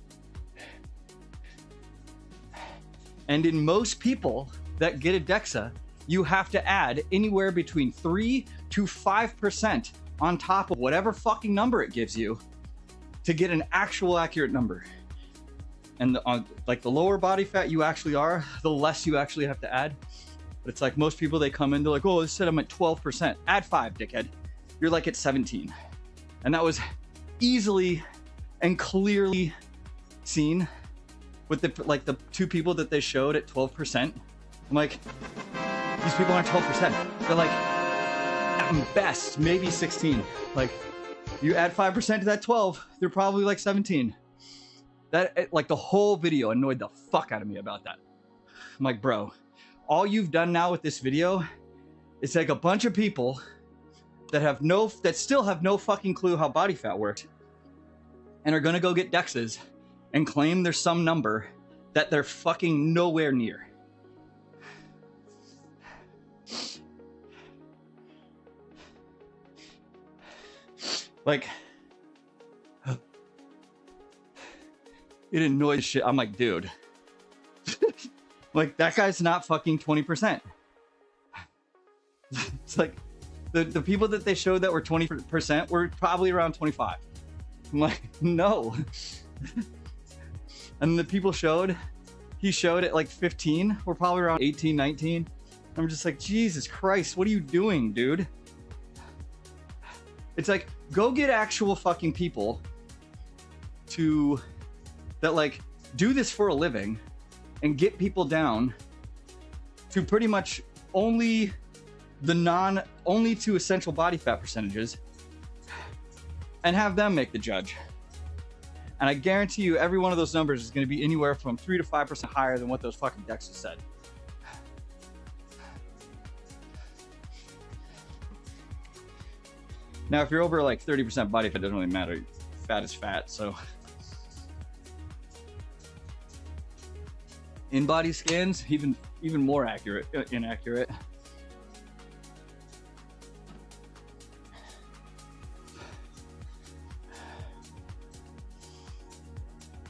And in most people that get a DEXA, you have to add anywhere between 3 to 5% on top of whatever fucking number it gives you to get an actual accurate number. And like the lower body fat you actually are, the less you actually have to add. But it's like most people, they come in, they're like, oh, it said I'm at 12%. Add 5, dickhead. You're like at 17. And that was easily and clearly seen with the two people that they showed at 12%. I'm like, these people aren't 12%. They're like, at best, maybe 16. Like, you add 5% to that 12, they're probably like 17. That, like, the whole video annoyed the fuck out of me about that. I'm like, bro, all you've done now with this video is take a bunch of people that still have no fucking clue how body fat works and are gonna go get DEXAs and claim there's some number that they're fucking nowhere near. Like, it annoys shit. I'm like, dude, like, that guy's not fucking 20%. It's like the people that they showed that were 20% were probably around 25. I'm like, no. And the people he showed at like 15 were probably around 18, 19. I'm just like, Jesus Christ, what are you doing, dude? It's like, go get actual fucking people that like do this for a living and get people down to pretty much only to essential body fat percentages and have them make the judge. And I guarantee you every one of those numbers is going to be anywhere from 3 to 5% higher than what those fucking DEXAs said. Now, if you're over like 30% body fat, it doesn't really matter. Fat is fat, so. In-body scans, even more inaccurate.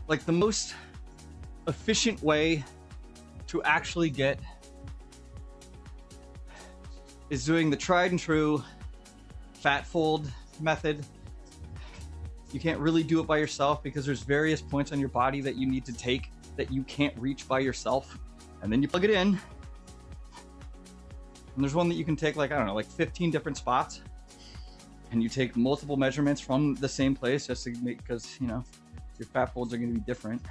Like, the most efficient way to actually get is doing the tried and true fat fold method. You can't really do it by yourself because there's various points on your body that you need to take that you can't reach by yourself. And then you plug it in. And there's one that you can take, like, I don't know, like 15 different spots. And you take multiple measurements from the same place just to make, because, you know, your fat folds are going to be different.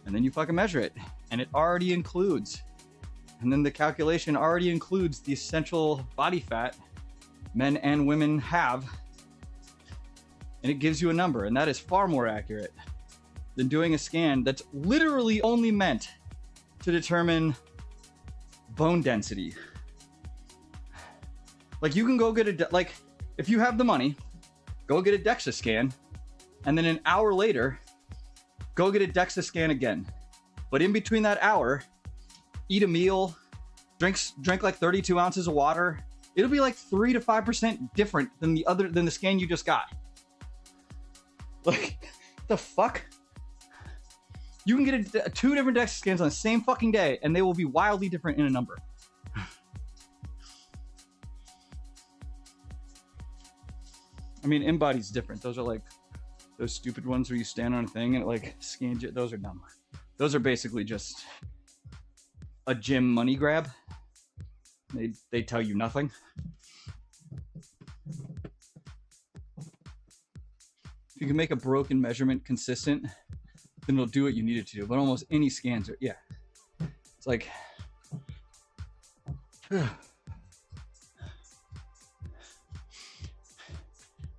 And then you fucking measure it. And it already includes, and then the calculation already includes the essential body fat men and women have. And it gives you a number. And that is far more accurate than doing a scan that's literally only meant to determine bone density. Like, you can go get like, if you have the money, go get a DEXA scan, and then an hour later, go get a DEXA scan again. But in between that hour, eat a meal, drink like 32 ounces of water. It'll be like 3 to 5% different than the scan you just got. Like, the fuck? You can get two different DEXA scans on the same fucking day, and they will be wildly different in a number. I mean, in-body's different. Those are like those stupid ones where you stand on a thing and it like scans you. Those are dumb. Those are basically just a gym money grab. They tell you nothing. If you can make a broken measurement consistent, then it'll do what you need it to do. But almost any scans are, yeah. It's like,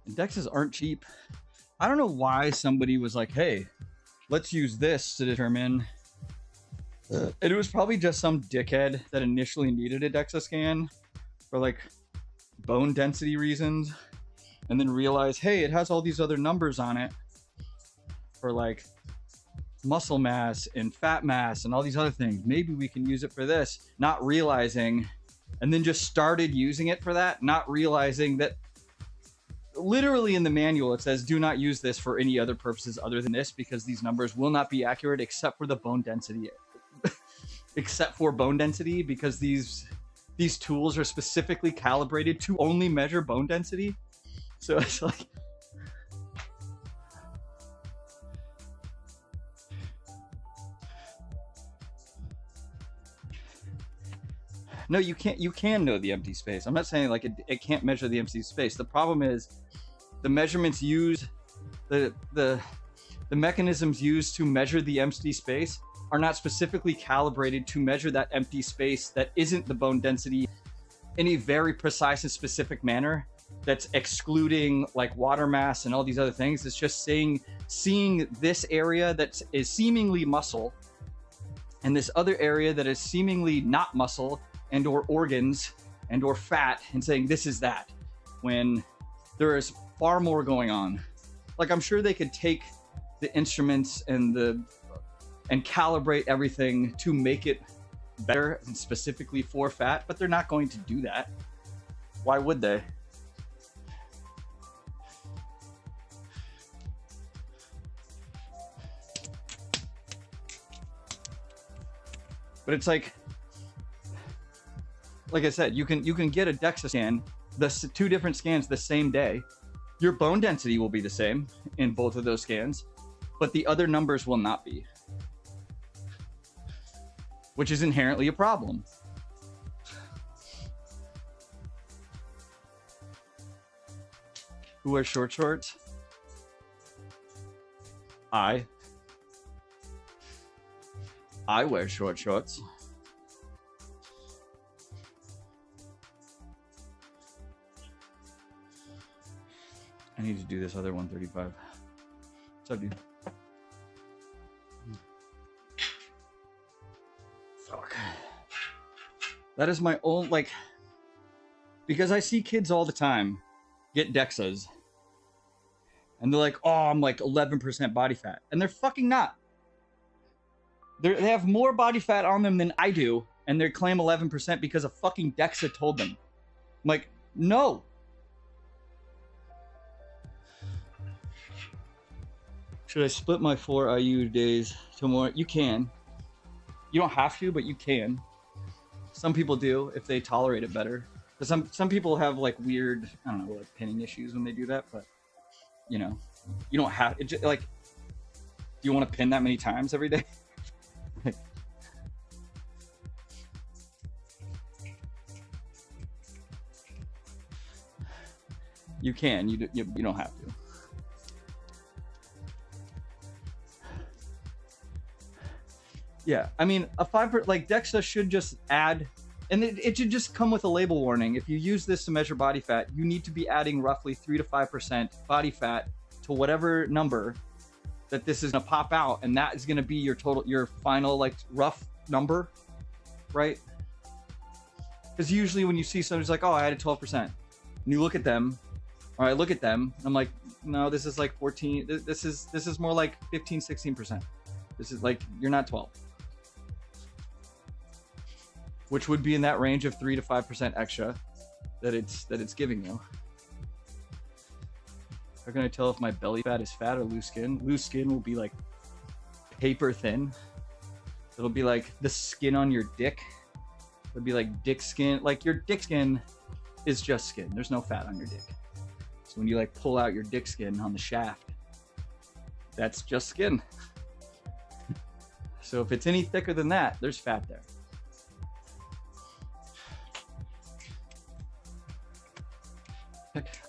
DEXAs aren't cheap. I don't know why somebody was like, hey, let's use this to determine. And it was probably just some dickhead that initially needed a DEXA scan for like bone density reasons, and then realized, hey, it has all these other numbers on it for like muscle mass and fat mass and all these other things. Maybe we can use it for this, not realizing, and then just started using it for that, not realizing that literally in the manual it says do not use this for any other purposes other than this, because these numbers will not be accurate except for the bone density. Except for bone density, because these tools are specifically calibrated to only measure bone density. So it's like, no, you can't. You can know the empty space. I'm not saying like it can't measure the empty space. The problem is the measurements used, the mechanisms used to measure the empty space are not specifically calibrated to measure that empty space that isn't the bone density in a very precise and specific manner that's excluding like water mass and all these other things. It's just seeing this area that is seemingly muscle and this other area that is seemingly not muscle and or organs and or fat, and saying this is that, when there is far more going on. Like, I'm sure they could take the instruments and calibrate everything to make it better and specifically for fat, but they're not going to do that. Why would they? But it's like I said, you can get a DEXA scan, the two different scans the same day. Your bone density will be the same in both of those scans, but the other numbers will not be, which is inherently a problem. Who wears short shorts? I wear short shorts. I need to do this other 135. What's up, dude? Fuck. That is my own, like, because I see kids all the time get DEXAs and they're like, oh, I'm like 11% body fat, and they're fucking not. They have more body fat on them than I do, and they claim 11% because a fucking DEXA told them. I'm like, no. Should I split my 4 IU days to more? You can. You don't have to, but you can. Some people do if they tolerate it better. But some people have like weird, I don't know, like pinning issues when they do that. But you know, you don't have it. Just, like, do you want to pin that many times every day? You can. You don't have to. Yeah, I mean, like DEXA should just add, and it should just come with a label warning. If you use this to measure body fat, you need to be adding roughly 3 to 5% body fat to whatever number that this is gonna pop out, and that is gonna be your final like rough number, right? Because usually when you see somebody's like, oh, I added 12%, and you look at them, or I look at them, I'm like, no, this is like 14. This is more like 15, 16%. This is like, you're not 12. Which would be in that range of 3 to 5% extra that it's giving you. How can I tell if my belly fat is fat or loose skin? Loose skin will be like paper thin. It'll be like the skin on your dick. It'll be like dick skin. Like your dick skin is just skin. There's no fat on your dick. So when you like pull out your dick skin on the shaft, that's just skin. So if it's any thicker than that, there's fat there.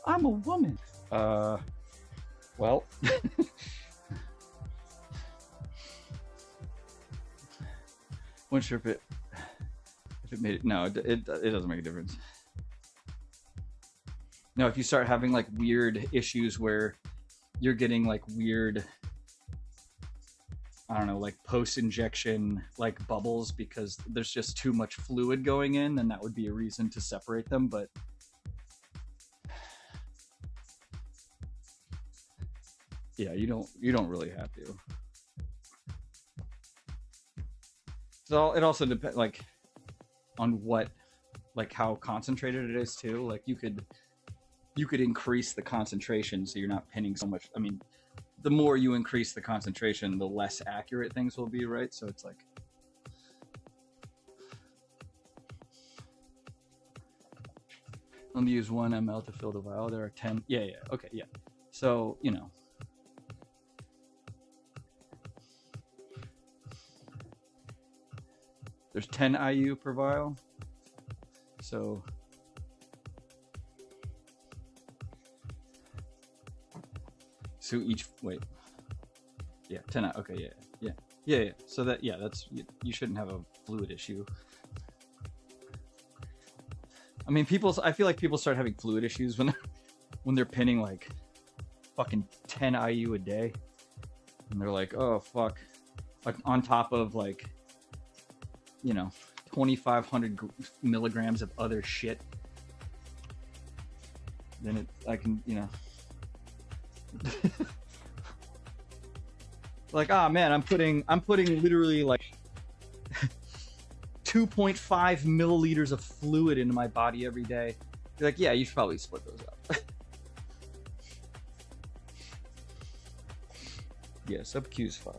I'm a woman. Well. Wasn't sure if it made it. No, it doesn't make a difference. No, if you start having like weird issues where you're getting like weird, I don't know, like post-injection like bubbles because there's just too much fluid going in, then that would be a reason to separate them. But yeah, you don't really have to. So it also depends like on what, like how concentrated it is too. Like you could increase the concentration so you're not pinning so much. I mean, the more you increase the concentration, the less accurate things will be, right? So it's like, let me use 1 ml to fill the vial. There are 10. Yeah. Okay. Yeah. So, you know, there's 10 IU per vial. So each, wait, yeah, 10, okay, yeah. So that, yeah, that's, you shouldn't have a fluid issue. I mean, I feel like people start having fluid issues when they're pinning like fucking 10 IU a day. And they're like, oh, fuck. Like on top of like, you know, 2,500 milligrams of other shit. Then I can, you know. Like, ah, man, I'm putting literally like 2.5 milliliters of fluid into my body every day. You're like, yeah, you should probably split those up. Yeah, sub-Q is fine.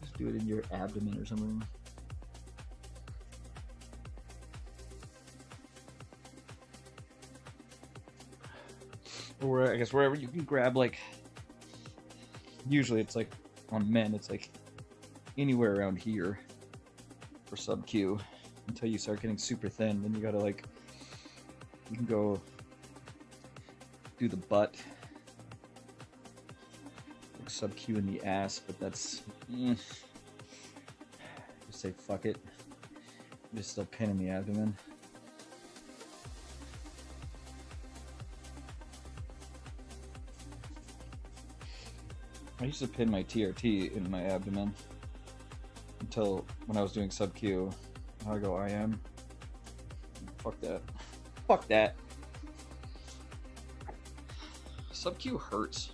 Just do it in your abdomen or something. Or I guess wherever you can grab, like, usually it's like on men, it's like anywhere around here for sub-Q until you start getting super thin. Then you gotta like, you can go do the butt, like sub-Q in the ass, but that's, just say fuck it. Just still pin in the abdomen. I used to pin my TRT in my abdomen until when I was doing sub-Q. Now I go IM. Fuck that. Fuck that. Sub-Q hurts.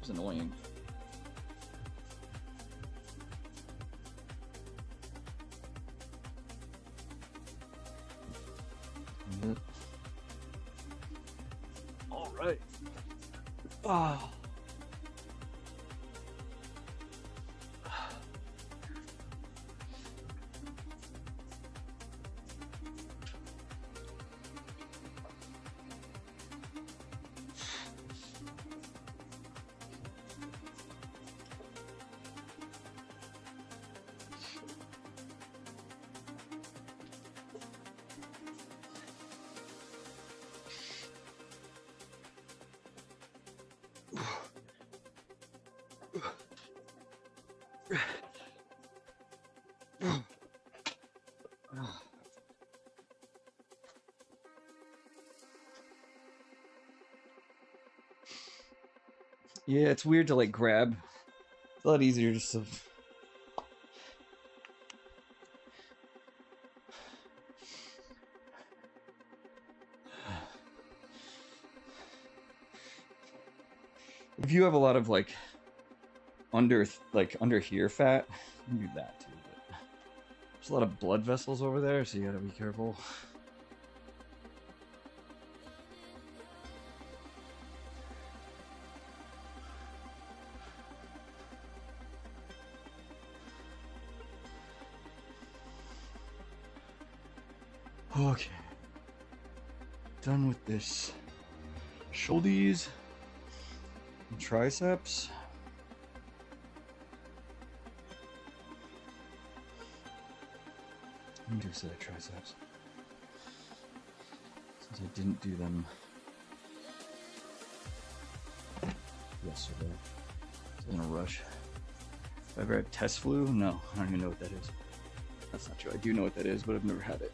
It's annoying. All right. Oh. Yeah, it's weird to like grab. It's a lot easier just to. If you have a lot of like under here fat, you can do that too. But there's a lot of blood vessels over there, so you gotta be careful. Okay. Done with this. Shoulders and triceps. Let me do a set of triceps, since I didn't do them yesterday. I was in a rush. Have I ever had test flu? No, I don't even know what that is. That's not true. I do know what that is, but I've never had it.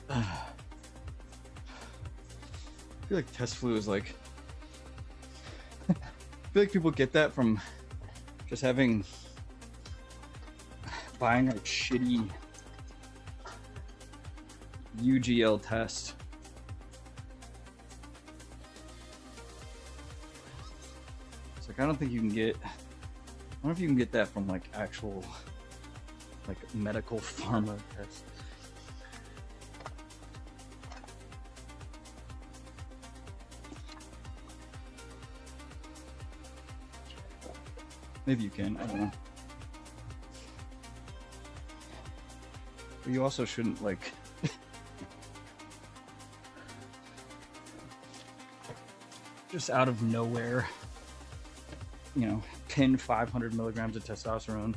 I feel like test flu is like... I feel like people get that from just buying a shitty UGL test. It's like, I don't think you can get... I don't know if you can get that from like actual like medical pharma tests. Maybe you can, I don't know. But you also shouldn't like just out of nowhere, you know, pin 500 milligrams of testosterone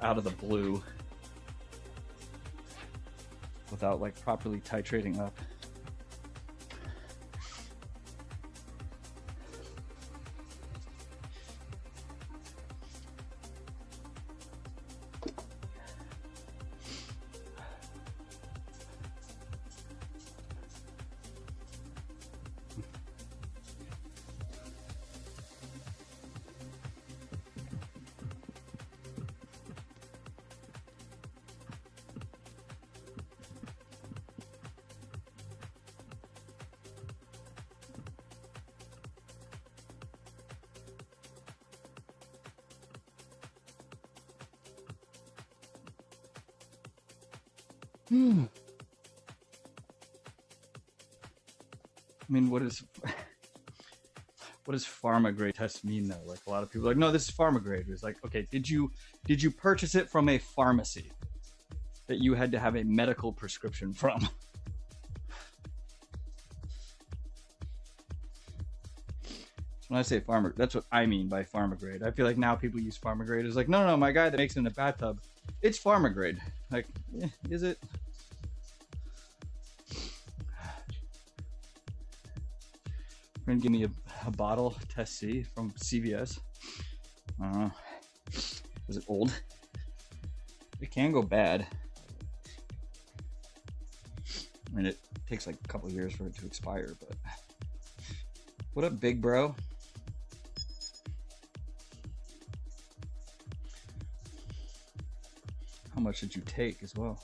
out of the blue without like properly titrating up. I mean, what does pharma grade test mean though? Like a lot of people are like, no, this is pharma grade. It's like, okay, did you purchase it from a pharmacy that you had to have a medical prescription from? When I say pharma, that's what I mean by pharma grade. I feel like now people use pharma grade as like, no, my guy that makes it in a bathtub, it's pharma grade. Like, is it? You're gonna give me a bottle test C from CVS. Is it old? It can go bad. I mean, it takes like a couple of years for it to expire, but what up, big bro? How much did you take as well?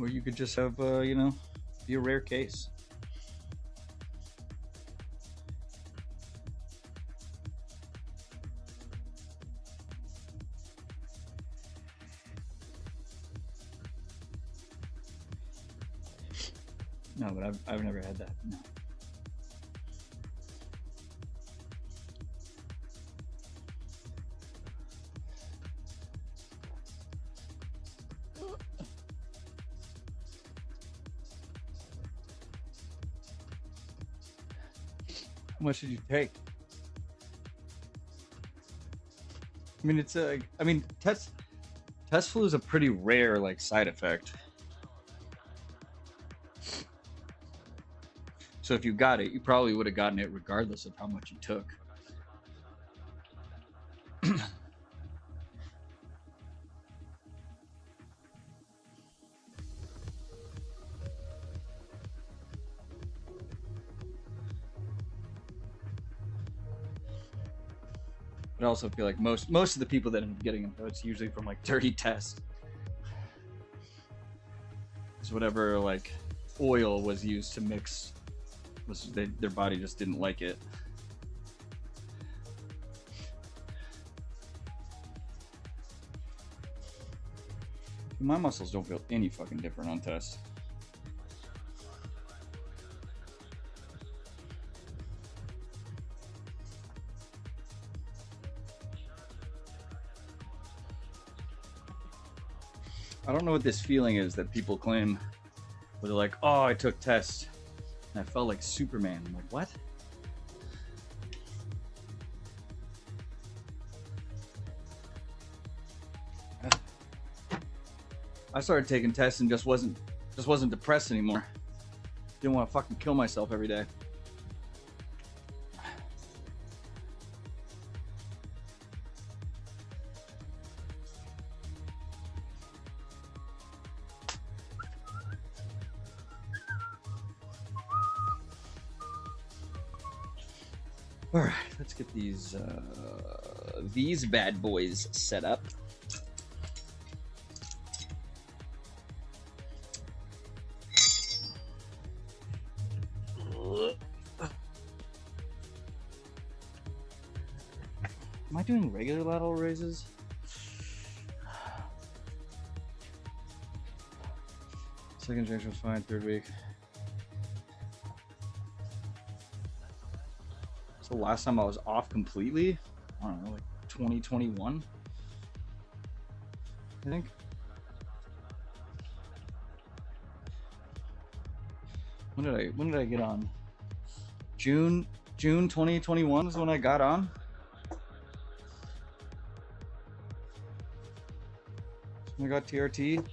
Or you could just have, you know, be a rare case. No, but I've never had that. No. How much did you take? I mean, it's a. I mean, test flu is a pretty rare like side effect. So if you got it, you probably would have gotten it regardless of how much you took. But I also feel like most of the people that end up getting them, though, it's usually from like dirty tests. So whatever like oil was used to mix, their body just didn't like it. My muscles don't feel any fucking different on test. I don't know what this feeling is that people claim where they're like, oh, I took tests and I felt like Superman. I'm like, what? I started taking tests and just wasn't depressed anymore. Didn't want to fucking kill myself every day. All right, let's get these bad boys set up. Am I doing regular lateral raises? Second injection was fine, third week. So last time I was off completely, I don't know, like 2021, I think. When did I get on? June 2021 is when I got on. I got TRT.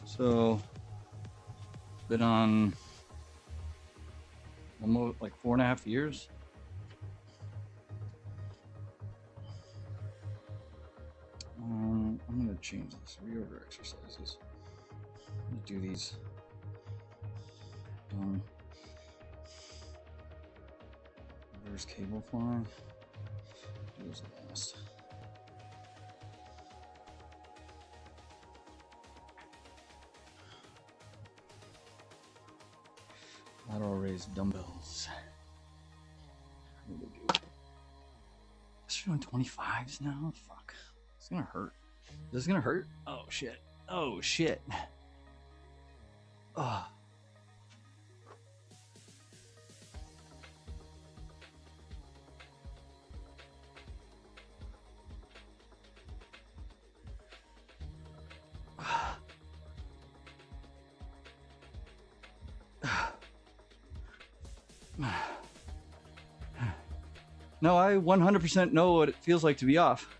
So been on almost like 4.5 years. I'm gonna change this. Reorder exercises. I'm gonna do these. Reverse cable flying. Do this last. Lateral raise dumbbells. What do we do? Is doing 25s now? Fuck. It's gonna hurt. Is this gonna hurt? Oh shit. Oh shit. Ugh. No, I 100% know what it feels like to be off.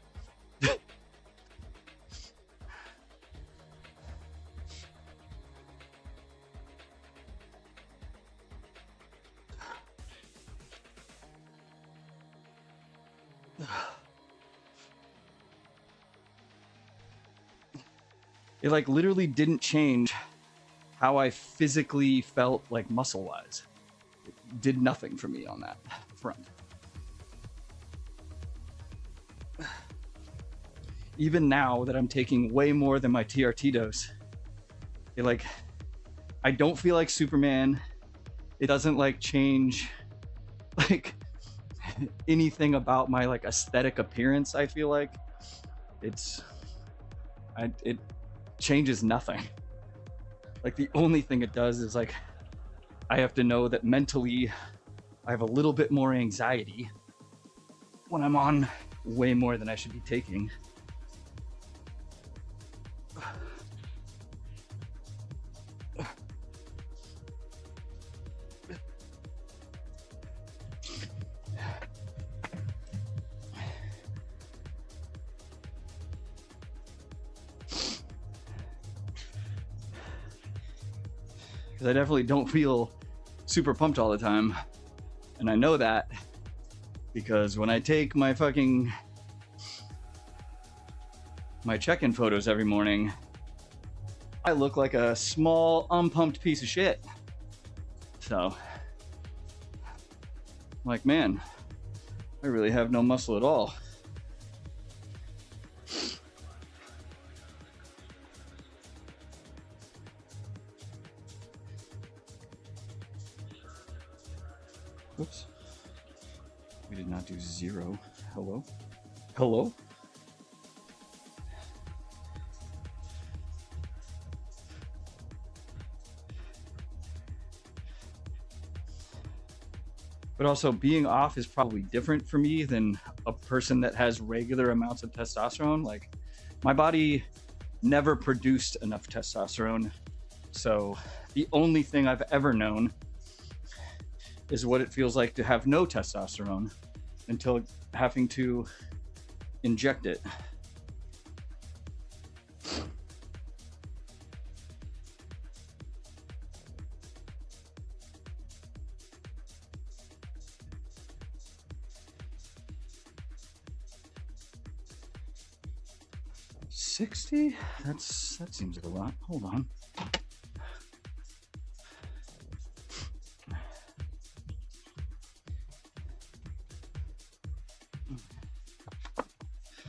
It like literally didn't change how I physically felt like muscle-wise. It did nothing for me on that front. Even now that I'm taking way more than my TRT dose, it like, I don't feel like Superman. It doesn't like change like anything about my like aesthetic appearance. I feel like it changes nothing. Like the only thing it does is like, I have to know that mentally I have a little bit more anxiety when I'm on way more than I should be taking. Because I definitely don't feel super pumped all the time. And I know that because when I take my check-in photos every morning, I look like a small, unpumped piece of shit. So, I'm like, man, I really have no muscle at all. Whoops. We did not do 0. Hello? Hello? But also, being off is probably different for me than a person that has regular amounts of testosterone. Like, my body never produced enough testosterone. So the only thing I've ever known is what it feels like to have no testosterone until having to inject it. $60? That seems like a lot. Hold on.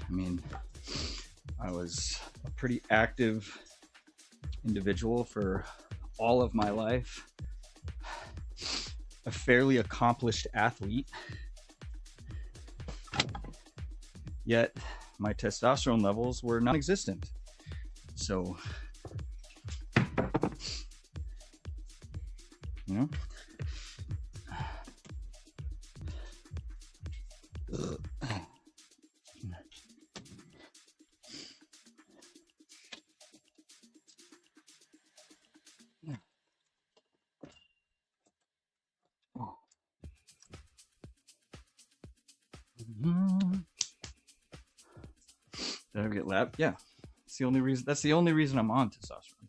I mean, I was a pretty active individual for all of my life. A fairly accomplished athlete. Yet my testosterone levels were non-existent. So, you know, did I ever get lab? Yeah. It's the only reason. That's the only reason I'm on testosterone.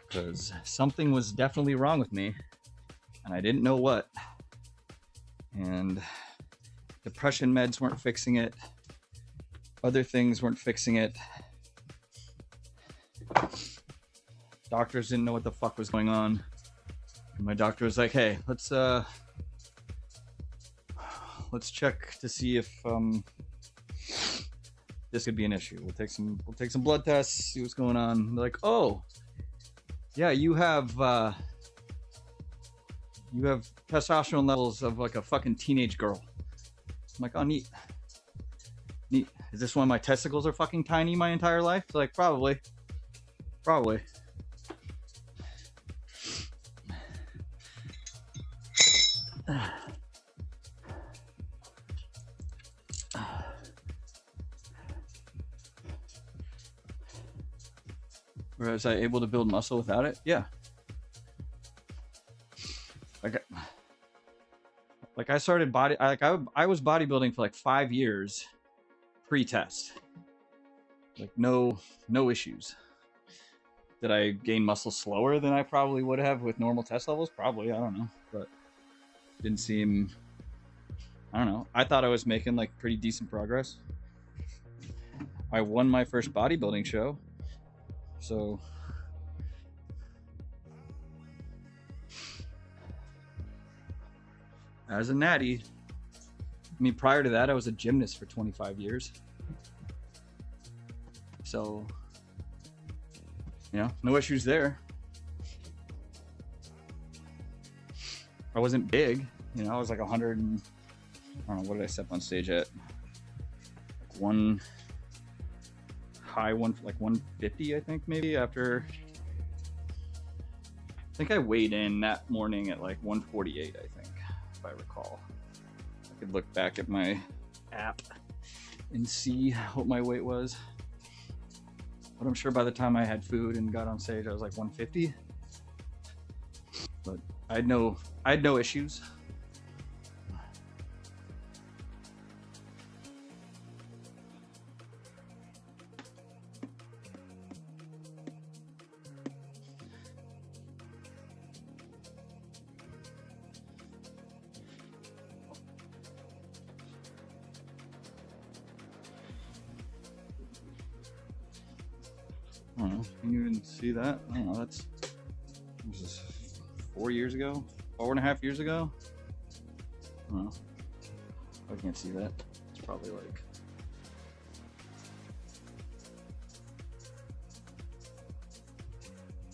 Because something was definitely wrong with me, and I didn't know what. And depression meds weren't fixing it. Other things weren't fixing it. Doctors didn't know what the fuck was going on. And my doctor was like, "Hey, let's check to see if this could be an issue. We'll take some blood tests, see what's going on." They're like, "Oh, yeah, you have testosterone levels of like a fucking teenage girl." I'm like, "Oh, neat. Neat. Is this when my testicles are fucking tiny my entire life?" They're like, probably. Was I able to build muscle without it? Yeah. Like I started I was bodybuilding for like 5 years pre-test. Like no issues. Did I gain muscle slower than I probably would have with normal test levels? Probably, I don't know. But didn't seem, I don't know. I thought I was making like pretty decent progress. I won my first bodybuilding show. So as a natty, I mean, prior to that, I was a gymnast for 25 years. So, you know, no issues there. I wasn't big, you know, I was like 100 and, I don't know, what did I step on stage at? Like like 150, I think, maybe, after. I think I weighed in that morning at like 148, I think, if I recall. I could look back at my app and see what my weight was. But I'm sure by the time I had food and got on stage, I was like 150. But I had no issues. I don't know. Can you even see that? I don't know. That's was this 4 years ago? 4.5 years ago? I don't know. I can't see that. It's probably like.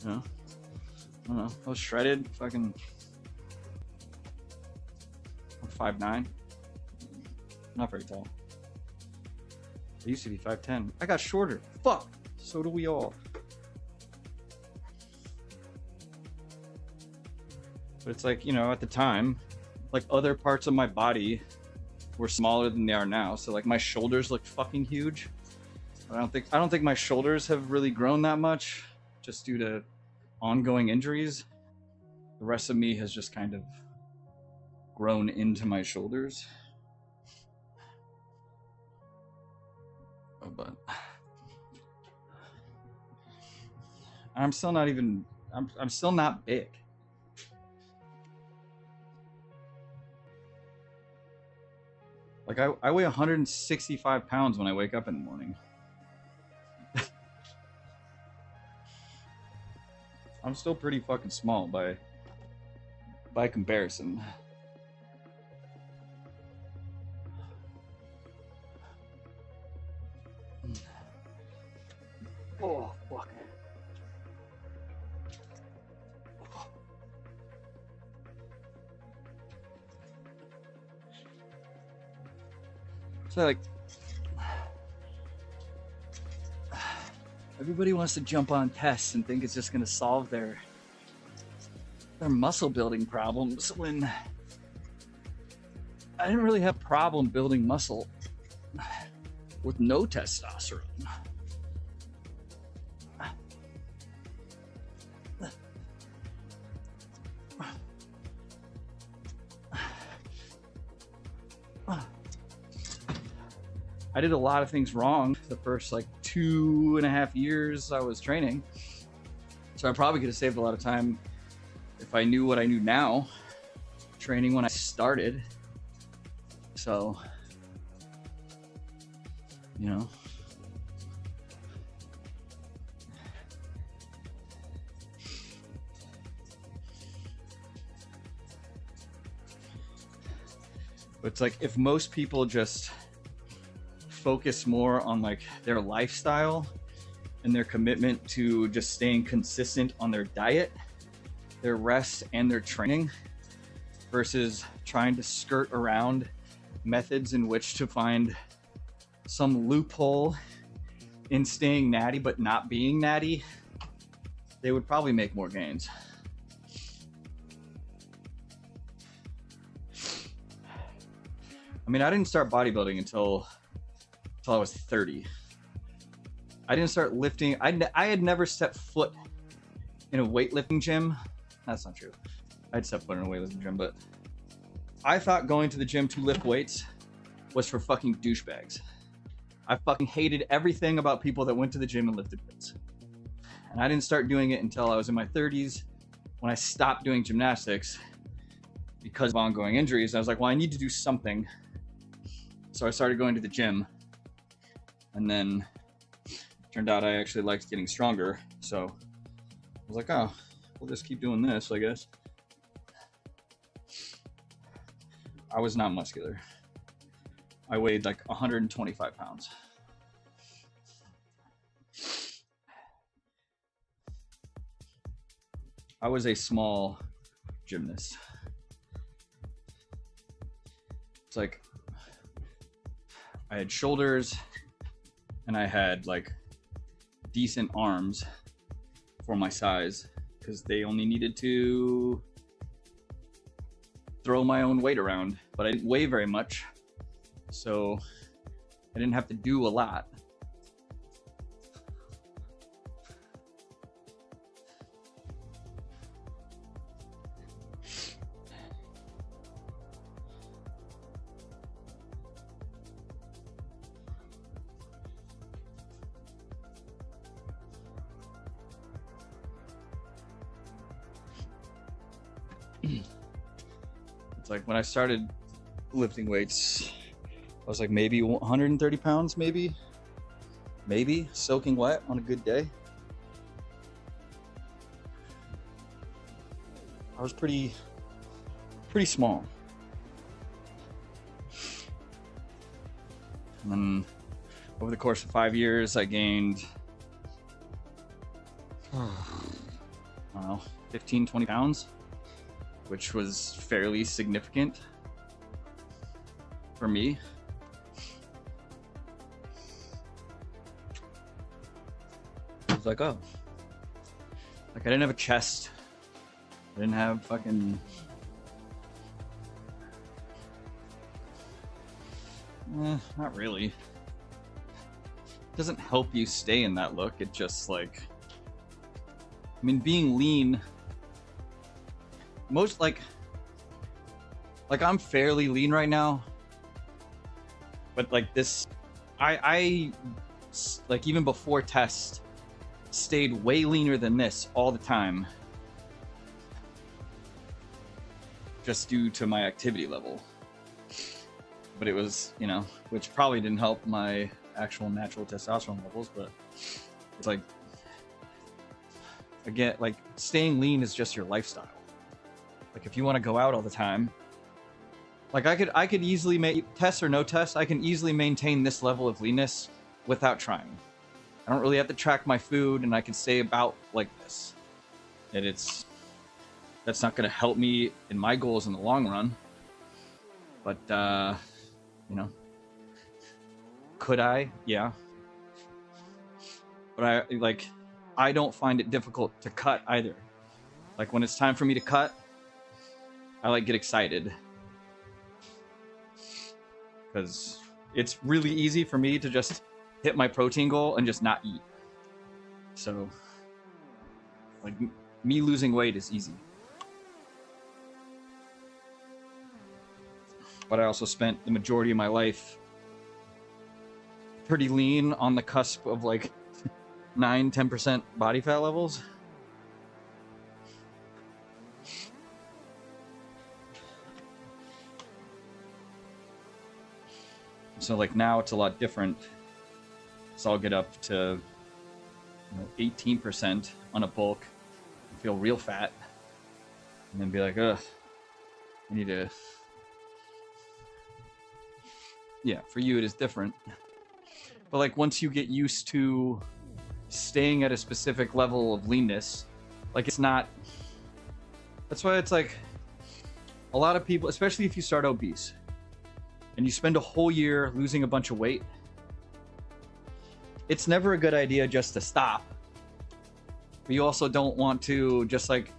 You know? I don't know. I was shredded. Fucking. I'm 5'9". Not very tall. I used to be 5'10". I got shorter. Fuck. So do we all. But it's like, you know, at the time, like other parts of my body were smaller than they are now. So like my shoulders looked fucking huge. I don't think my shoulders have really grown that much, just due to ongoing injuries. The rest of me has just kind of grown into my shoulders. But I'm still not even, I'm still not big. Like I weigh 165 pounds when I wake up in the morning. I'm still pretty fucking small by comparison. Oh, fuck. So like, everybody wants to jump on tests and think it's just gonna solve their muscle building problems, when I didn't really have a problem building muscle with no testosterone. I did a lot of things wrong the first like 2.5 years I was training. So I probably could have saved a lot of time if I knew what I knew now, training when I started. So, you know. But it's like, if most people just focus more on like their lifestyle and their commitment to just staying consistent on their diet, their rest, and their training, versus trying to skirt around methods in which to find some loophole in staying natty but not being natty, they would probably make more gains. I mean, I didn't start bodybuilding until I was 30. I didn't start lifting. I had never stepped foot in a weightlifting gym. That's not true. I'd stepped foot in a weightlifting gym, but I thought going to the gym to lift weights was for fucking douchebags. I fucking hated everything about people that went to the gym and lifted weights. And I didn't start doing it until I was in my 30s, when I stopped doing gymnastics because of ongoing injuries. I was like, well, I need to do something. So I started going to the gym. And then turned out I actually liked getting stronger. So I was like, oh, we'll just keep doing this, I guess. I was not muscular. I weighed like 125 pounds. I was a small gymnast. It's like, I had shoulders, and I had like decent arms for my size, because they only needed to throw my own weight around, but I didn't weigh very much, so I didn't have to do a lot. It's like, when I started lifting weights, I was like maybe 130 pounds, maybe soaking wet on a good day. I was pretty small. And then over the course of 5 years, I gained know, 15, 20 pounds, which was fairly significant for me. I was like, oh, like I didn't have a chest. I didn't have fucking... not really. It doesn't help you stay in that look. It just like... I mean, being lean... Most like I'm fairly lean right now. But like this... I like even before test, stayed way leaner than this all the time. Just due to my activity level. But it was, you know, which probably didn't help my actual natural testosterone levels, but it's like, again, like staying lean is just your lifestyle. Like if you want to go out all the time, like I could easily make test or no test, I can easily maintain this level of leanness without trying. I don't really have to track my food, and I can stay about like this. And that's not going to help me in my goals in the long run. But, you know, could I? Yeah. But I don't find it difficult to cut either. Like when it's time for me to cut, I like get excited. Because it's really easy for me to just hit my protein goal and just not eat. So, like, me losing weight is easy. But I also spent the majority of my life pretty lean, on the cusp of like 9-10% body fat levels. So like now it's a lot different. So I'll get up to 18% on a bulk, feel real fat, and then be like, ugh, I need to... Yeah, for you it is different. But like once you get used to staying at a specific level of leanness, like it's not... That's why it's like a lot of people, especially if you start obese and you spend a whole year losing a bunch of weight, it's never a good idea just to stop. But you also don't want to just like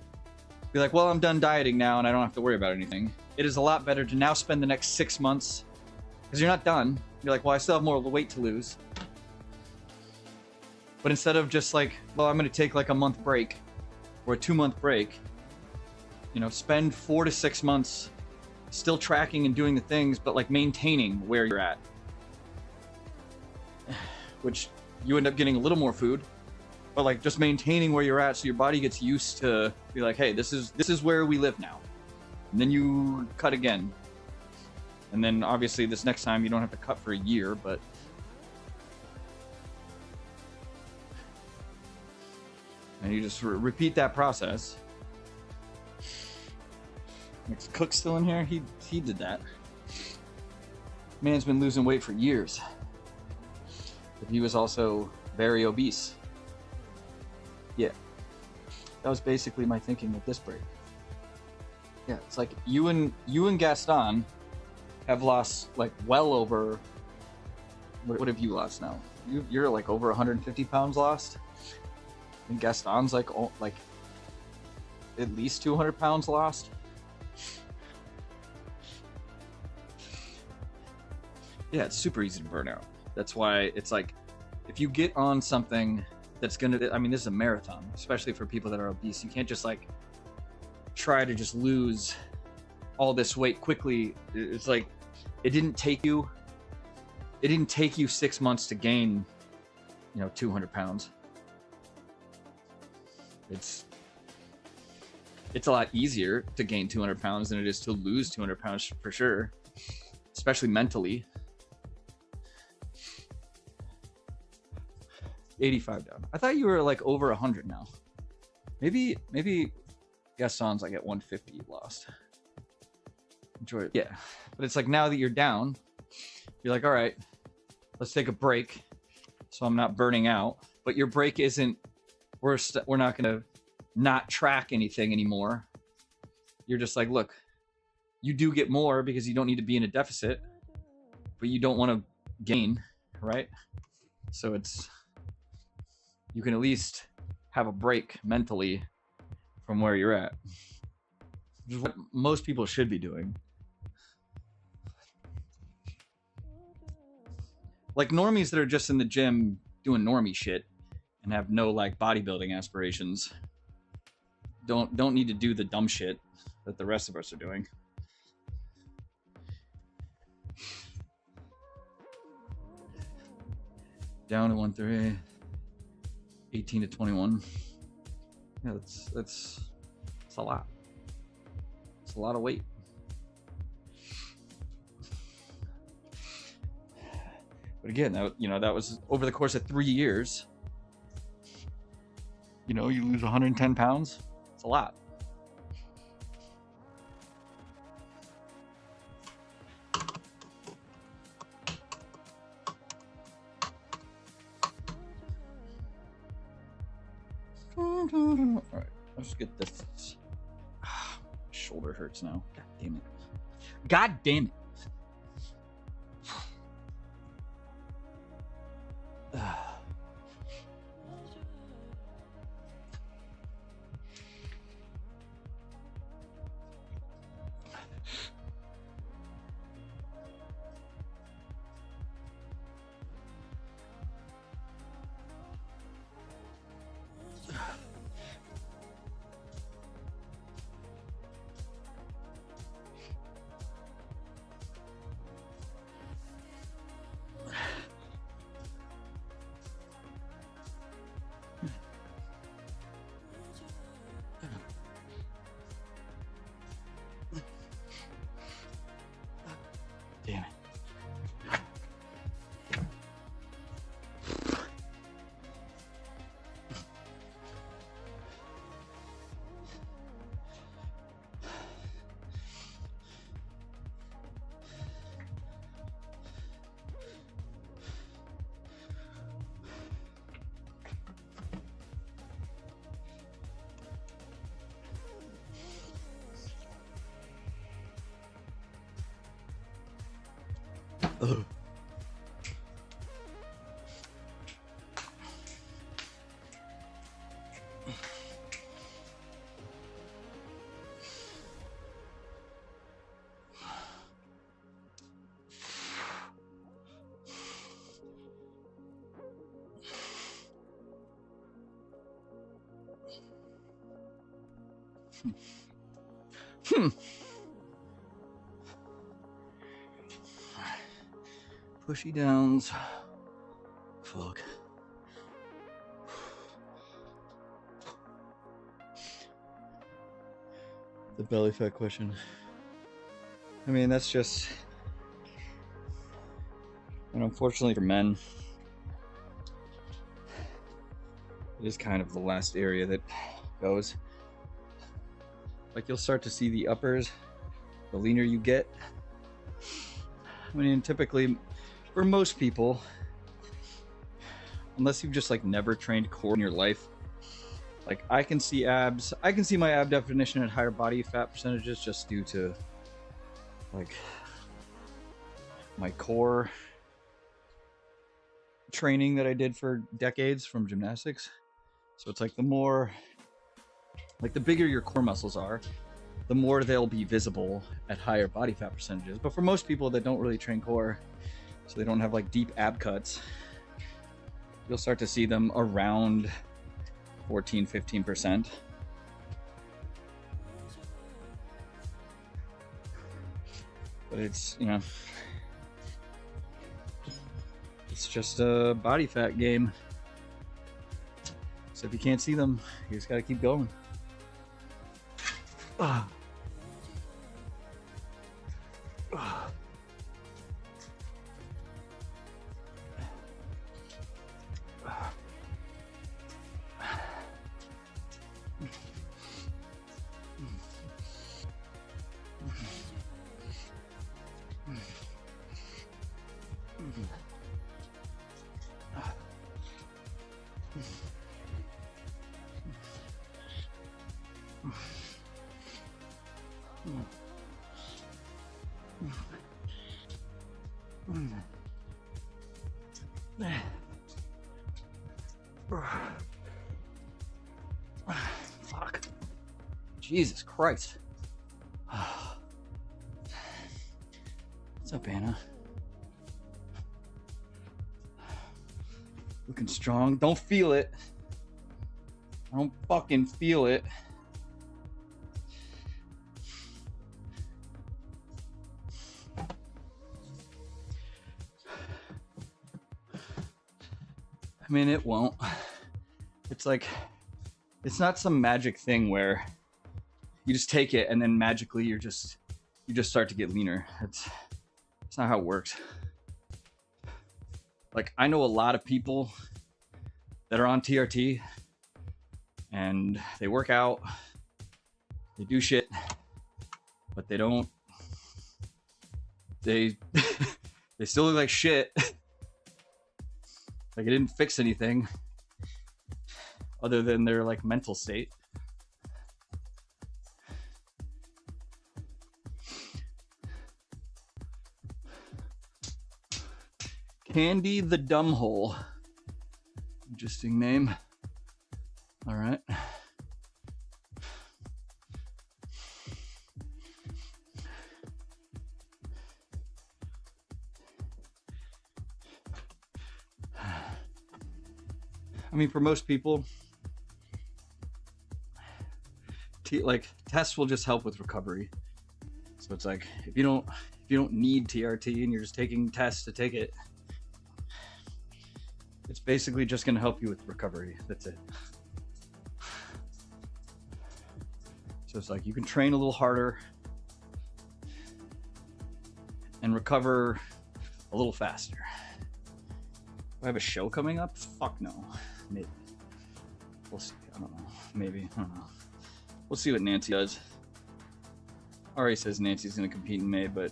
be like, well, I'm done dieting now and I don't have to worry about anything. It is a lot better to now spend the next 6 months, because you're not done. You're like, well, I still have more weight to lose. But instead of just like, well, I'm going to take like a month break or a 2-month break, spend 4 to 6 months still tracking and doing the things, but like maintaining where you're at. Which you end up getting a little more food, but like just maintaining where you're at so your body gets used to be like, hey, this is where we live now. And then you cut again. And then obviously this next time you don't have to cut for a year, but and you just repeat that process. Is Cook still in here? He did that. Man's been losing weight for years. But he was also very obese. Yeah. That was basically my thinking with this break. Yeah, it's like you and Gaston have lost like well over... What have you lost now? You're like over 150 pounds lost. And Gaston's like at least 200 pounds lost. Yeah, it's super easy to burn out. That's why it's like, if you get on something that's gonna, this is a marathon, especially for people that are obese. You can't just like try to just lose all this weight quickly. It's like, it didn't take you 6 months to gain, 200 pounds. It's a lot easier to gain 200 pounds than it is to lose 200 pounds for sure, especially mentally. 85 down. I thought you were like over 100 now. Maybe Gaston's like at 150 lost. Enjoy it. Yeah. But it's like now that you're down, you're like, all right, let's take a break so I'm not burning out. But your break isn't, we're not going to not track anything anymore. You're just like, look, you do get more because you don't need to be in a deficit, but you don't want to gain, right? So it's, you can at least have a break mentally from where you're at, which is what most people should be doing. Like normies that are just in the gym doing normie shit and have no like bodybuilding aspirations don't need to do the dumb shit that the rest of us are doing. Down to 130, 18 to 21. Yeah, that's a lot. It's a lot of weight. But again, that was over the course of 3 years. You lose 110 pounds. It's a lot. All right, let's get this. Shoulder hurts now. God damn it. God damn it. Damn it. Ugh. Pushy downs. Fuck. The belly fat question. I mean, that's just, and unfortunately for men, it is kind of the last area that goes. Like you'll start to see the uppers, the leaner you get. I mean, typically, for most people, unless you've just like never trained core in your life, like I can see abs. I can see my ab definition at higher body fat percentages just due to like my core training that I did for decades from gymnastics. So it's like the more, like the bigger your core muscles are, the more they'll be visible at higher body fat percentages. But for most people that don't really train core, so they don't have like deep ab cuts, you'll start to see them around 14-15%. But it's, it's just a body fat game. So if you can't see them, you just gotta keep going. Ah. Ah. Fuck. Jesus Christ. What's up, Anna? Looking strong. Don't feel it. I don't fucking feel it. I mean, it won't. It's like, it's not some magic thing where you just take it and then magically you just start to get leaner. It's not how it works. Like, I know a lot of people that are on TRT and they work out, they do shit, but they don't, they still look like shit. Like, it didn't fix anything other than their like mental state. Candy the Dumbhole. Interesting name. All right. I mean, for most people, like, tests will just help with recovery. So it's like, if you don't need TRT and you're just taking tests to take it, it's basically just going to help you with recovery. That's it. So it's like, you can train a little harder and recover a little faster. Do I have a show coming up? Fuck no. Maybe. We'll see. I don't know. Maybe. I don't know. We'll see what Nancy does. Ari says Nancy's going to compete in May, or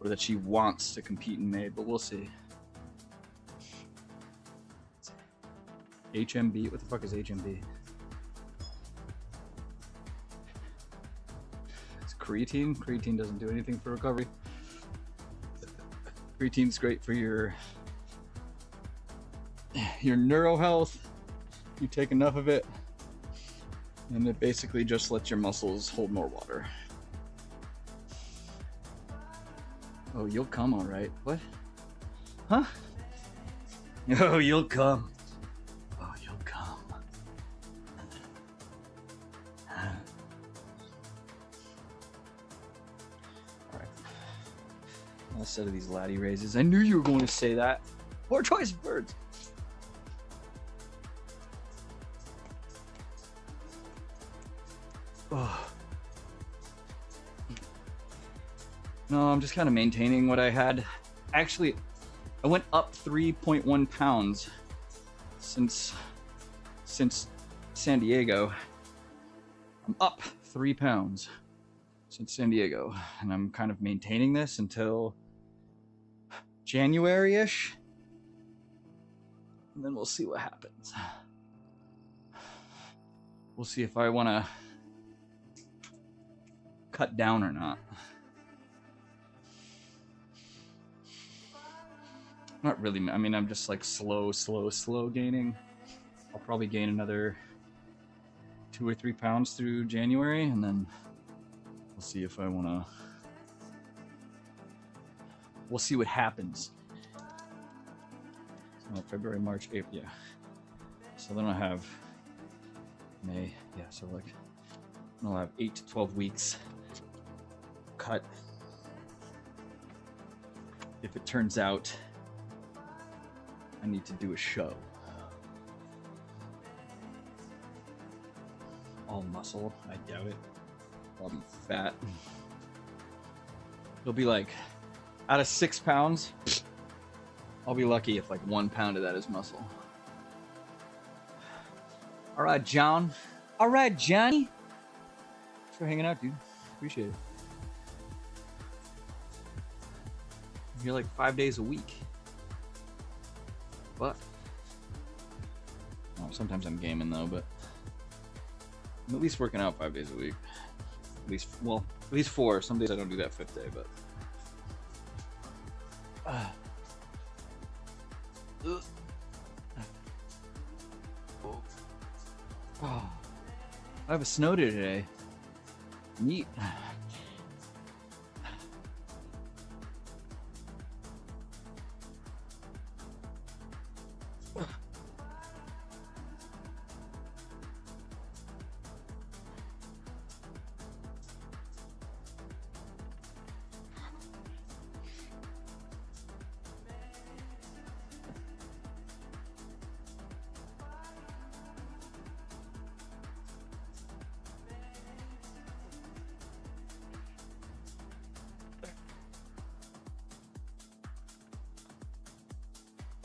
that she wants to compete in May, but we'll see. HMB? What the fuck is HMB? It's creatine. Creatine doesn't do anything for recovery. Creatine's great for your neuro health. You take enough of it, and it basically just lets your muscles hold more water. Oh, you'll come, all right. What? Huh? Oh, you'll come. Oh, you'll come. All right. Last set of these laddie raises. I knew you were going to say that. Poor choice of words. Oh. No, I'm just kind of maintaining what I had. Actually, I went up 3.1 pounds since San Diego. I'm up 3 pounds since San Diego, and I'm kind of maintaining this until January-ish, and then we'll see what happens. We'll see if I want to cut down or not. Not really. I mean, I'm just like slow gaining. I'll probably gain another 2 or 3 pounds through January, and then we'll see if I want to. We'll see what happens. So February, March, April, yeah. So then I have May, yeah. So like, I'll have 8 to 12 weeks cut. If it turns out I need to do a show. All muscle, I doubt it. I'll be fat. It'll be like, out of 6 pounds, I'll be lucky if like 1 pound of that is muscle. All right, John. All right, Johnny. Thanks for hanging out, dude. Appreciate it. I'm here like 5 days a week. But well, sometimes I'm gaming though, but I'm at least working out 5 days a week. At least 4. Some days I don't do that 5th day, but Oh, I have a snow day today. Neat.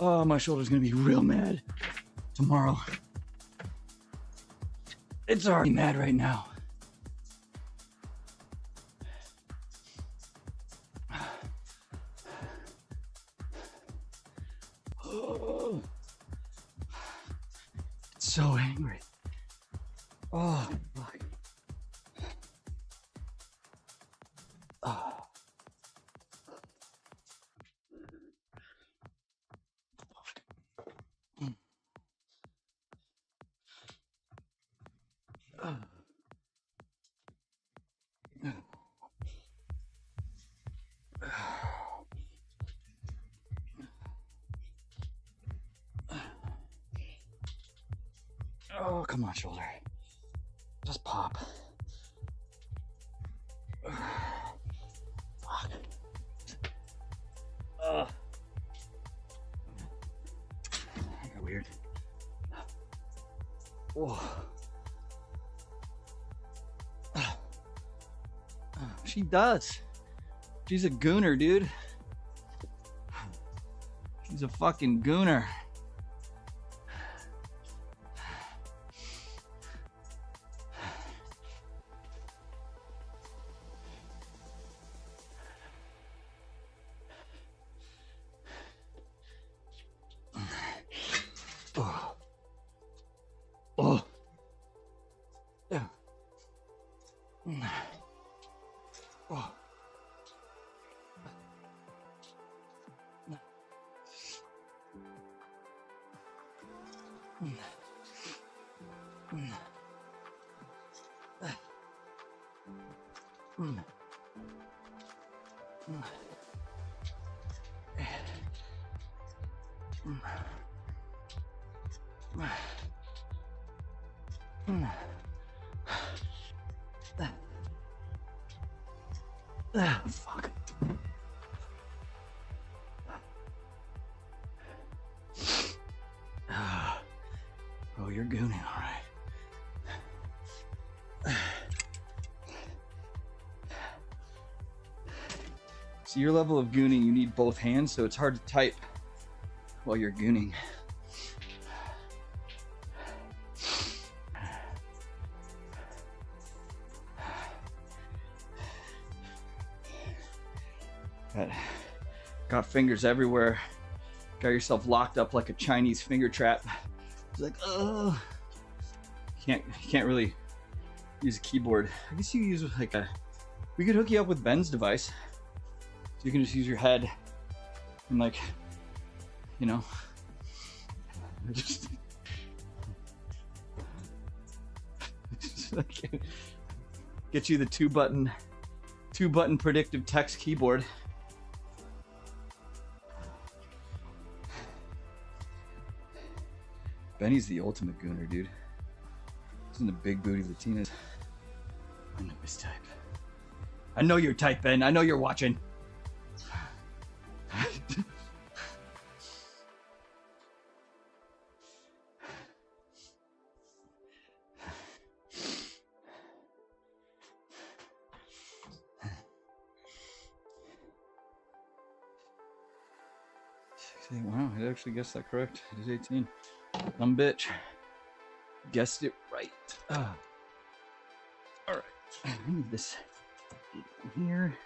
Oh, my shoulder's gonna be real mad tomorrow. It's already mad right now. Oh, it's so angry. Oh, fuck. Oh. Oh, come on, shoulder. Just pop. Fuck. That got weird. Oh. She does. She's a gooner, dude. She's a fucking gooner. Oh. Oh. Yeah. Oh. Fuck. Oh, you're gooning, all right. So your level of gooning, you need both hands, so it's hard to type while you're gooning. Got fingers everywhere. Got yourself locked up like a Chinese finger trap. It's like, oh, you can't really use a keyboard. I guess you use like we could hook you up with Ben's device, so you can just use your head and like, you know, just like, get you the two button predictive text keyboard. Benny's the ultimate gooner, dude. He's in the big booty Latinas. I'm his type. I know you're type, Ben. I know you're watching. Wow, I actually guessed that correct. It is 18. Dumb bitch. Guessed it right. All right. I need this in here.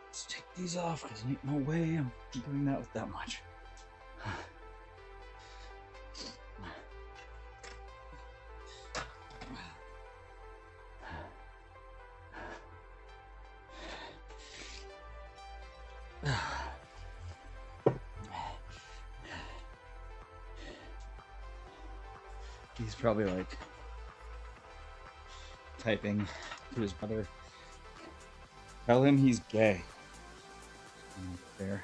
Let's take these off because ain't no way I'm doing that with that much. probably like typing to his brother. Tell him he's gay. Fair.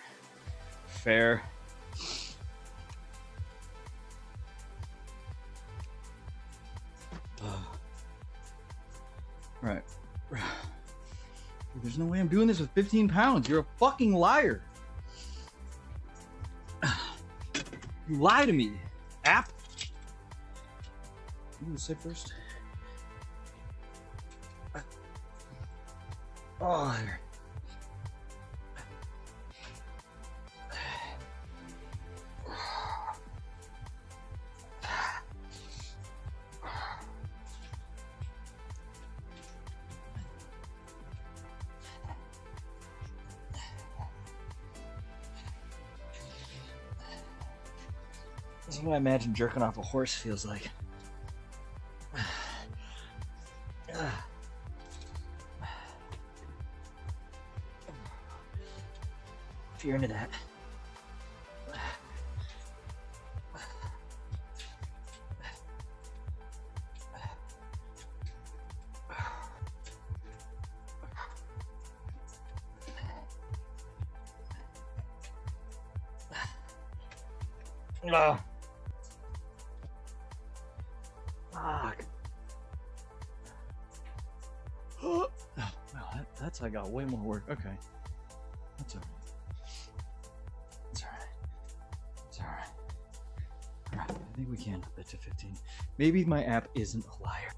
Fair. Right. There's no way I'm doing this with 15 pounds. You're a fucking liar. You lie to me, app. You gonna sit first? Oh, there. This is what I imagine jerking off a horse feels like. If you're into that. Fuck. Oh, well, that's I got way more work. Okay. That's alright. It's alright. It's alright. Alright, I think we can up it to 15. Maybe my app isn't a liar.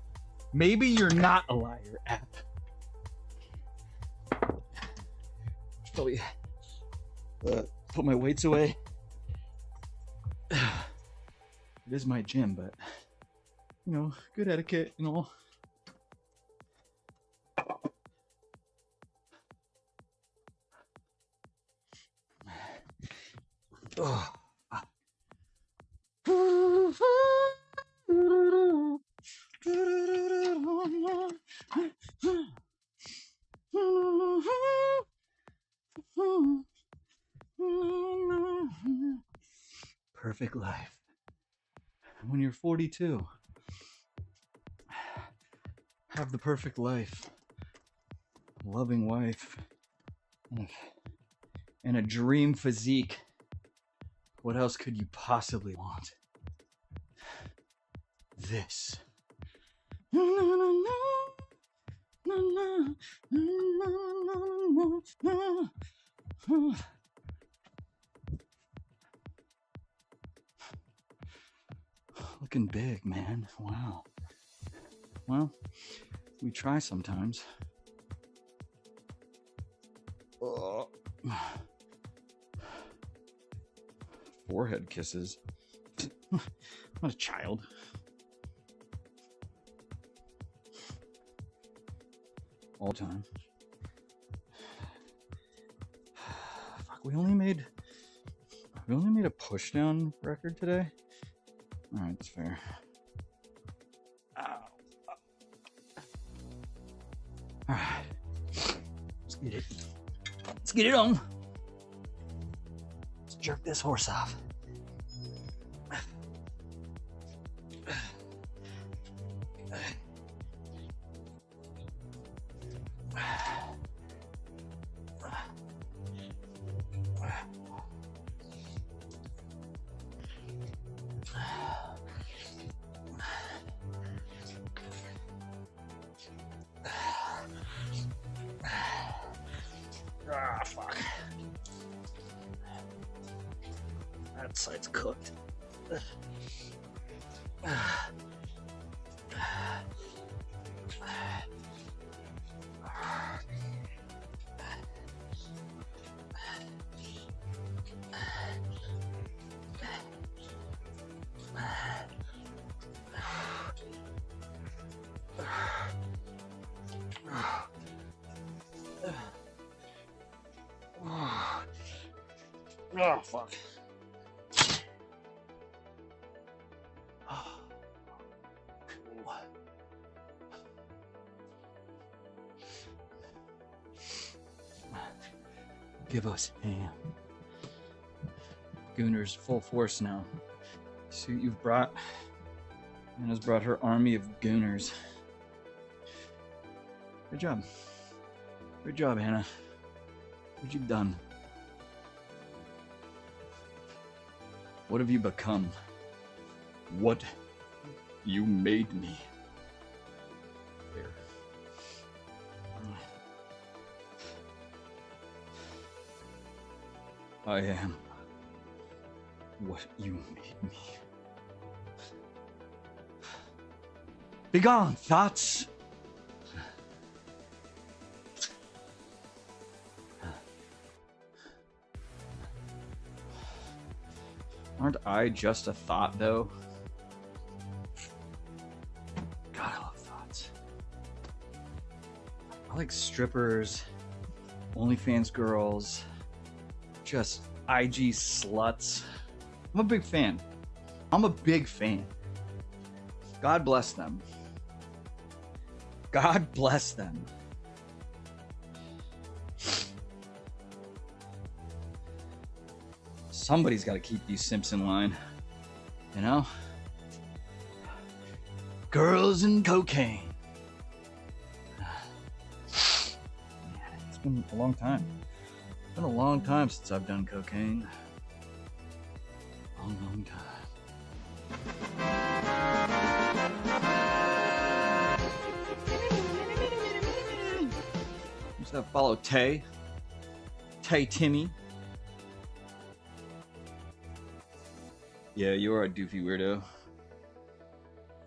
Maybe you're not a liar, app. Probably put my weights away. It is my gym, but you know, good etiquette and all. Oh. Perfect life. When you're 42, have the perfect life, loving wife, and a dream physique. What else could you possibly want? This. Looking big, man. Wow. Well, we try sometimes. Oh. Forehead kisses. I'm not a child. All the time. Fuck, we only made a push down record today. All right, that's fair. Ow. All right, let's get it. Let's get it on. Let's jerk this horse off. Ah, fuck. That side's cooked. Oh, fuck. Cool. Give us a hand. Gooner's full force now. Suit you've brought and has brought her army of gooners. Good job. Good job, Hannah. What you've done. What have you become? What you made me. Here. I am what you made me. Begone, thoughts! Aren't I just a thought, though? God, I love thoughts. I like strippers, OnlyFans girls, just IG sluts. I'm a big fan. I'm a big fan. God bless them. God bless them. Somebody's got to keep these simps in line, you know? Girls and cocaine. It's been a long time. It's been a long time since I've done cocaine. Long, long time. Just have to follow Tay. Tay Timmy. Yeah, you are a doofy weirdo.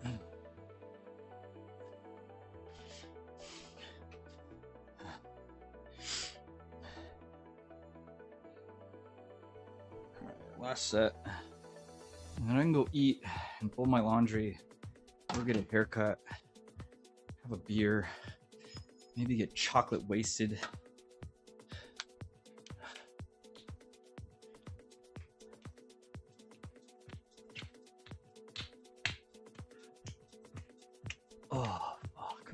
Alright, last set. And then I can go eat and fold my laundry, or get a haircut, have a beer, maybe get chocolate wasted. Oh, fuck.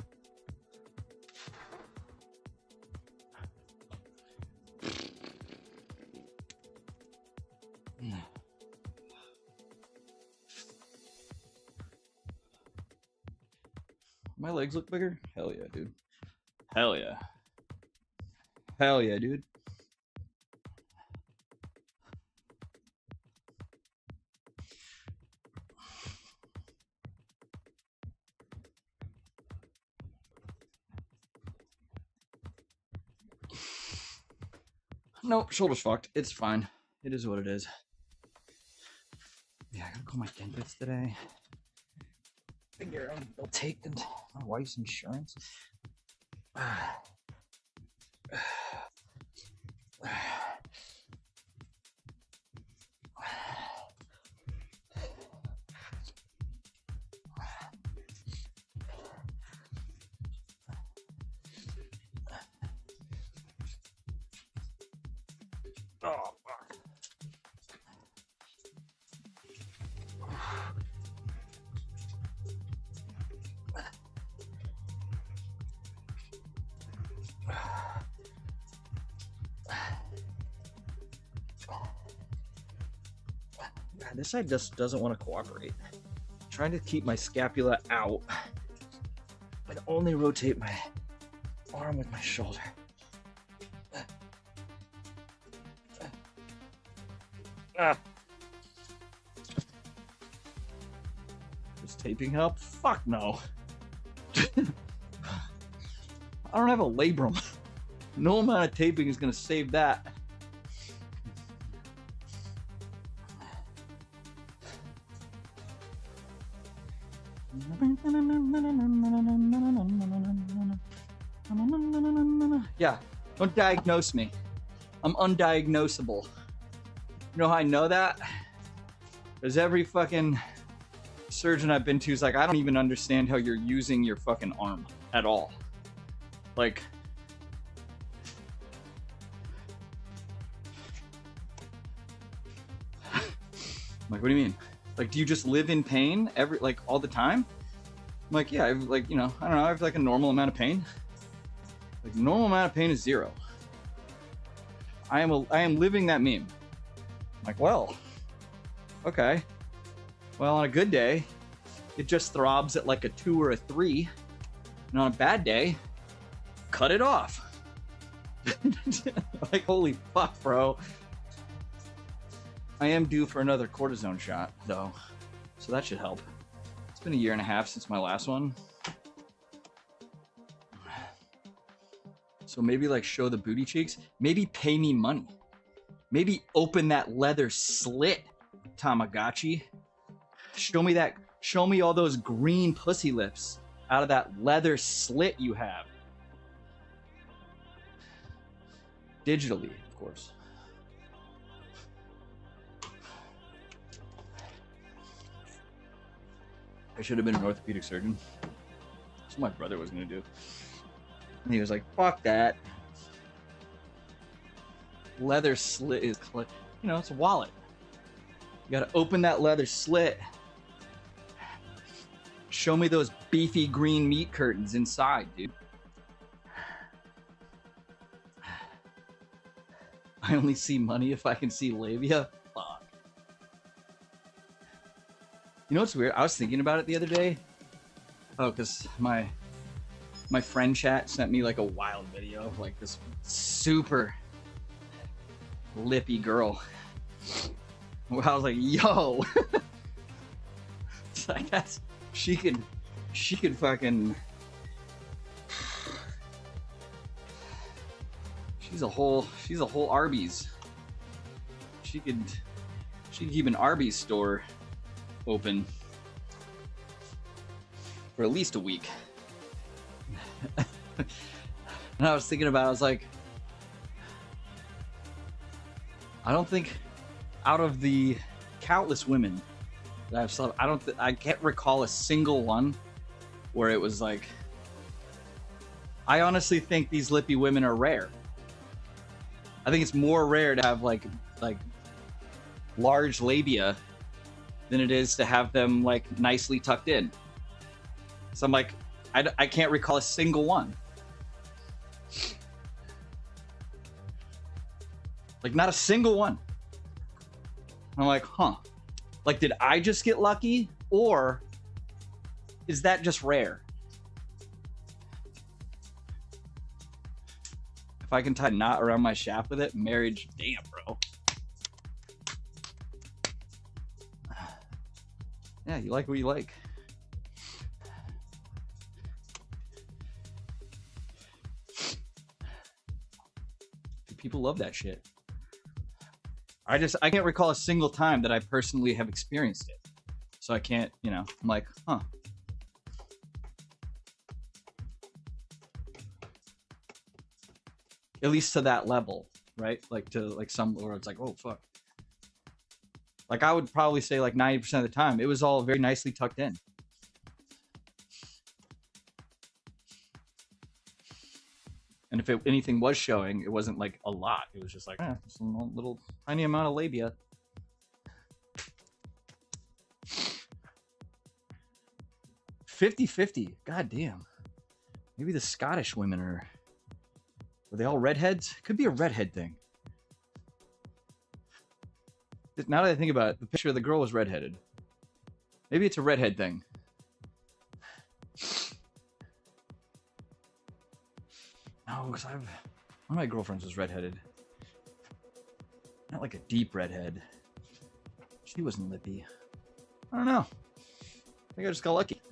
My legs look bigger? Hell yeah, dude. Hell yeah. Hell yeah, dude. Nope, shoulder's fucked. It's fine. It is what it is. Yeah, I gotta call my dentist today. Figure out they'll take my wife's insurance. Oh, fuck. God, this side just doesn't want to cooperate. I'm trying to keep my scapula out, but only rotate my arm with my shoulder. Does taping help? Fuck no. I don't have a labrum. No amount of taping is gonna save that. Yeah, don't diagnose me. I'm undiagnosable. You know how I know that? Because every fucking surgeon I've been to is like, I don't even understand how you're using your fucking arm at all. Like, what do you mean? Like, do you just live in pain all the time? I'm like, yeah, I've I don't know, I have like a normal amount of pain. Like, normal amount of pain is 0. I am living that meme. I'm like, well, okay. Well, on a good day, it just throbs at like a 2 or a 3. And on a bad day, cut it off. Like, holy fuck, bro. I am due for another cortisone shot, though. So that should help. It's been a year and a half since my last one. So maybe like show the booty cheeks. Maybe pay me money. Maybe open that leather slit, Tamagotchi. Show me that. Show me all those green pussy lips out of that leather slit you have. Digitally, of course. I should have been an orthopedic surgeon. That's what my brother was going to do. And he was like, fuck that. Leather slit is, you know, it's a wallet. You got to open that leather slit. Show me those beefy green meat curtains inside, dude. I only see money if I can see labia. Fuck. You know what's weird? I was thinking about it the other day. Oh, because my friend chat sent me like a wild video of like this super lippy girl. I was like, yo. It's like, that's, she could fucking, she's a whole Arby's. She could keep an Arby's store open for at least a week. And I was thinking about it, I was like, I don't think out of the countless women that I've slept, I can't recall a single one where it was like, I honestly think these lippy women are rare. I think it's more rare to have like large labia than it is to have them like nicely tucked in. So I'm like, I can't recall a single one. Like, not a single one. I'm like, huh. Like, did I just get lucky? Or is that just rare? If I can tie a knot around my shaft with it, marriage, damn, bro. Yeah, you like what you like. People love that shit. I can't recall a single time that I personally have experienced it. So I can't, you know, I'm like, huh. At least to that level, right? Like to like some where it's like, oh fuck. Like I would probably say like 90% of the time, it was all very nicely tucked in. And if anything was showing, it wasn't like a lot. It was just like, just a little tiny amount of labia. $50-50. God damn. Maybe the Scottish women were they all redheads? Could be a redhead thing. Now that I think about it, the picture of the girl was redheaded. Maybe it's a redhead thing. No, because one of my girlfriends was redheaded. Not like a deep redhead. She wasn't lippy. I don't know. I think I just got lucky.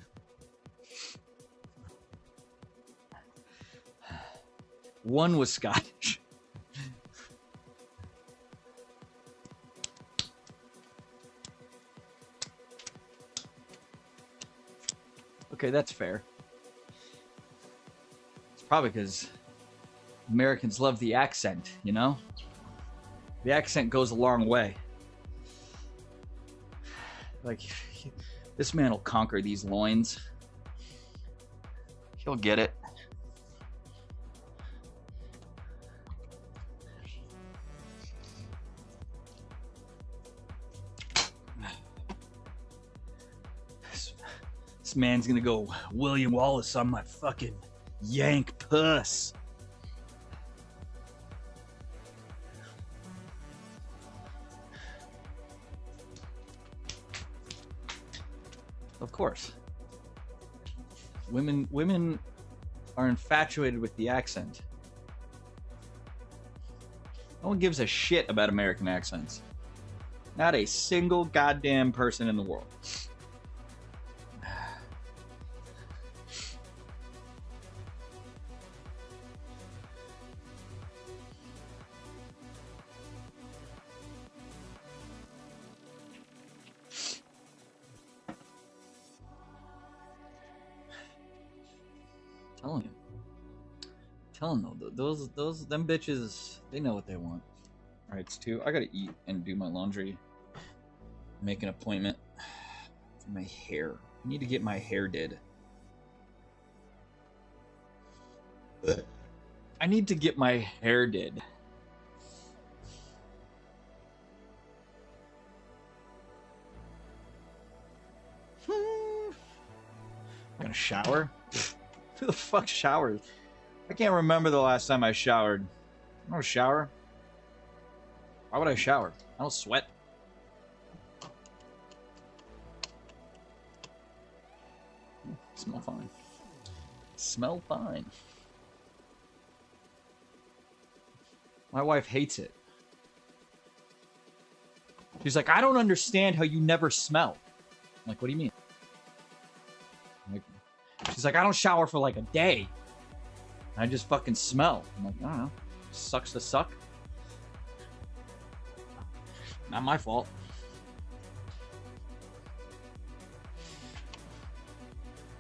One was Scottish. Okay, that's fair. It's probably because Americans love the accent, you know? The accent goes a long way. Like, this man will conquer these loins. He'll get it. This man's gonna go William Wallace on my fucking yank puss. Of course. Women are infatuated with the accent. No one gives a shit about American accents. Not a single goddamn person in the world. Telling them them bitches, they know what they want. All right, it's 2. I gotta eat and do my laundry. Make an appointment for my hair. I need to get my hair did. I need to get my hair did. I'm gonna shower. Who the fuck showers? I can't remember the last time I showered. I don't shower. Why would I shower? I don't sweat. Smell fine. Smell fine. My wife hates it. She's like, I don't understand how you never smell. I'm like, what do you mean? She's like, I don't shower for like a day. I just fucking smell. I'm like, I don't know. Sucks to suck. Not my fault.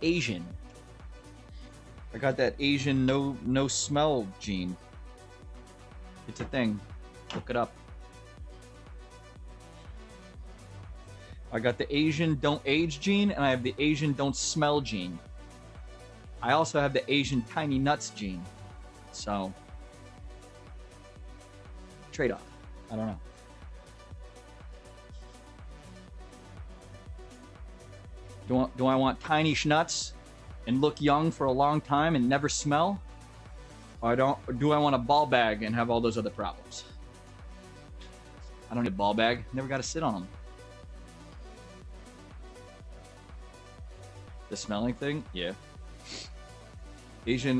Asian. I got that Asian no smell gene. It's a thing. Look it up. I got the Asian don't age gene, and I have the Asian don't smell gene. I also have the Asian tiny nuts gene. So, trade-off. I don't know. Do I want tiny schnuts and look young for a long time and never smell? Or do I want a ball bag and have all those other problems? I don't need a ball bag. Never got to sit on them. The smelling thing? Yeah.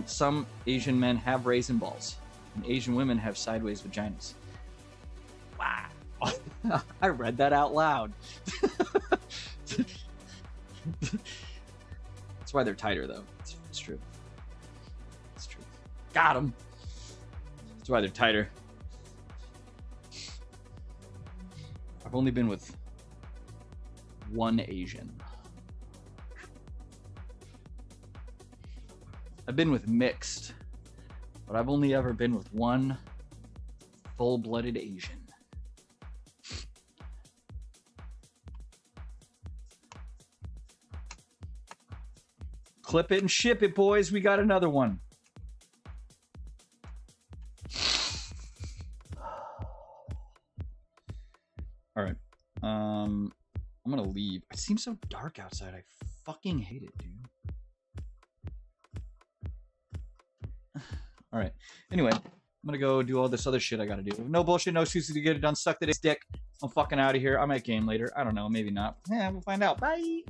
Some Asian men have raisin balls, and Asian women have sideways vaginas. Wow. I read that out loud. That's why they're tighter, though. It's true. It's true. Got them. That's why they're tighter. I've only been with one Asian. I've been with mixed, but I've only ever been with one full-blooded Asian. Clip it and ship it, boys. We got another one. All right. I'm gonna leave. It seems so dark outside. I fucking hate it, dude. All right. Anyway, I'm gonna go do all this other shit I gotta do. No bullshit, no excuses to get it done. Suck the dick. I'm fucking out of here. I might game later. I don't know. Maybe not. Yeah, we'll find out. Bye.